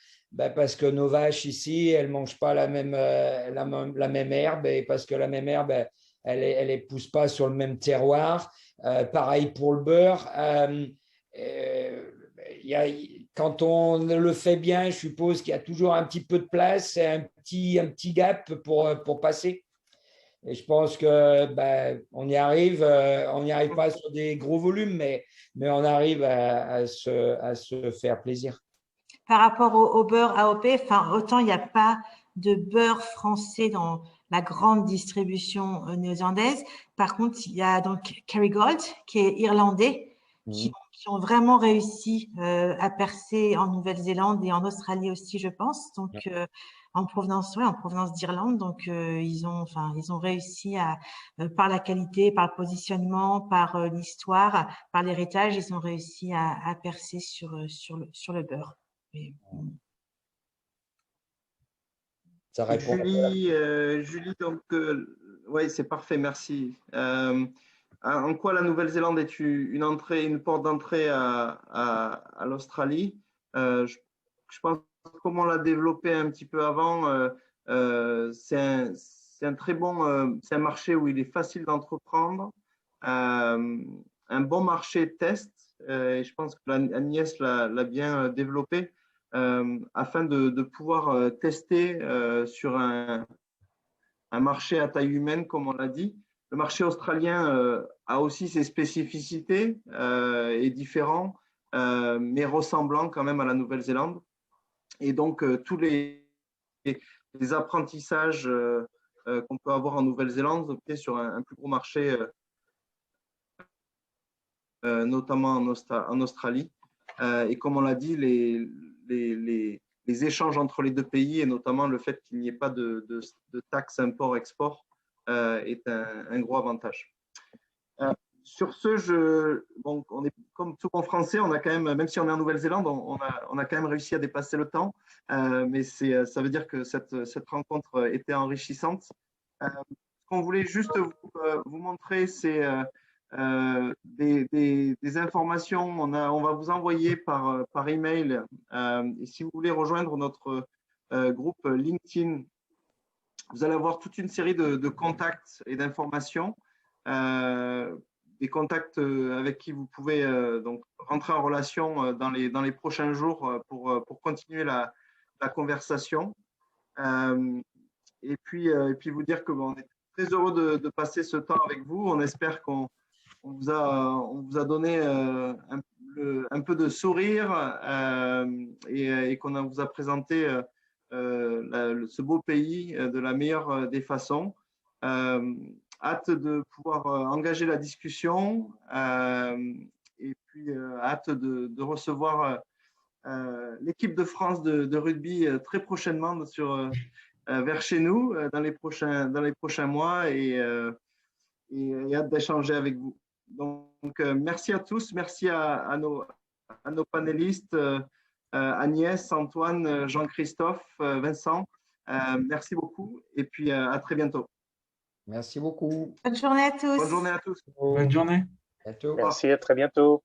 nos vaches ici, elles ne mangent pas la même herbe, et parce que la même herbe, elle ne pousse pas sur le même terroir. Pareil pour le beurre. Quand on le fait bien, je suppose qu'il y a toujours un petit peu de place, un petit gap pour passer. Et je pense que on y arrive. On n'y arrive pas sur des gros volumes, mais on arrive à se faire plaisir. Par rapport au beurre AOP, autant il n'y a pas de beurre français dans la grande distribution néo-zélandaise. Par contre, il y a donc Kerrygold, qui est irlandais, qui ont vraiment réussi à percer en Nouvelle-Zélande et en Australie aussi, je pense. Donc, en provenance d'Irlande. Donc, ils ont réussi par la qualité, par le positionnement, par l'histoire, par l'héritage, ils ont réussi à percer sur le beurre. Ça répond. Julie, donc, oui, c'est parfait, merci. En quoi la Nouvelle-Zélande est une porte d'entrée à l'Australie? Je pense, comme on l'a développé un petit peu avant, c'est un marché où il est facile d'entreprendre, un bon marché test, et je pense que Agnès l'a bien développé, afin de pouvoir tester sur un marché à taille humaine, comme on l'a dit. Le marché australien a aussi ses spécificités, est différent, mais ressemblant quand même à la Nouvelle-Zélande. Et donc, tous les apprentissages qu'on peut avoir en Nouvelle-Zélande sur un plus gros marché, notamment en Australie. Et comme on l'a dit, les échanges entre les deux pays, et notamment le fait qu'il n'y ait pas de taxes import-export, est un gros avantage. Sur ce, on est comme tout bon français, on a quand même si on est en Nouvelle-Zélande, on a quand même réussi à dépasser le temps, mais ça veut dire que cette rencontre était enrichissante. qu'on voulait juste vous montrer, c'est des informations. On va vous envoyer par email. Et si vous voulez rejoindre notre groupe LinkedIn, vous allez avoir toute une série de contacts et d'informations, des contacts avec qui vous pouvez donc rentrer en relation dans les prochains jours pour continuer la conversation. Et puis vous dire que on est très heureux de passer ce temps avec vous. On espère qu'on vous a donné un peu de sourire et qu'on vous a présenté ce beau pays de la meilleure des façons. Hâte de pouvoir engager la discussion et puis hâte de recevoir l'équipe de France de rugby très prochainement vers chez nous dans les prochains mois et hâte d'échanger avec vous. Donc, merci à tous, merci à nos panélistes, Agnès, Antoine, Jean-Christophe, Vincent. Merci beaucoup et puis à très bientôt. Merci beaucoup. Bonne journée à tous. Bonne journée à tous. Bonne journée. À bientôt. Merci, à très bientôt.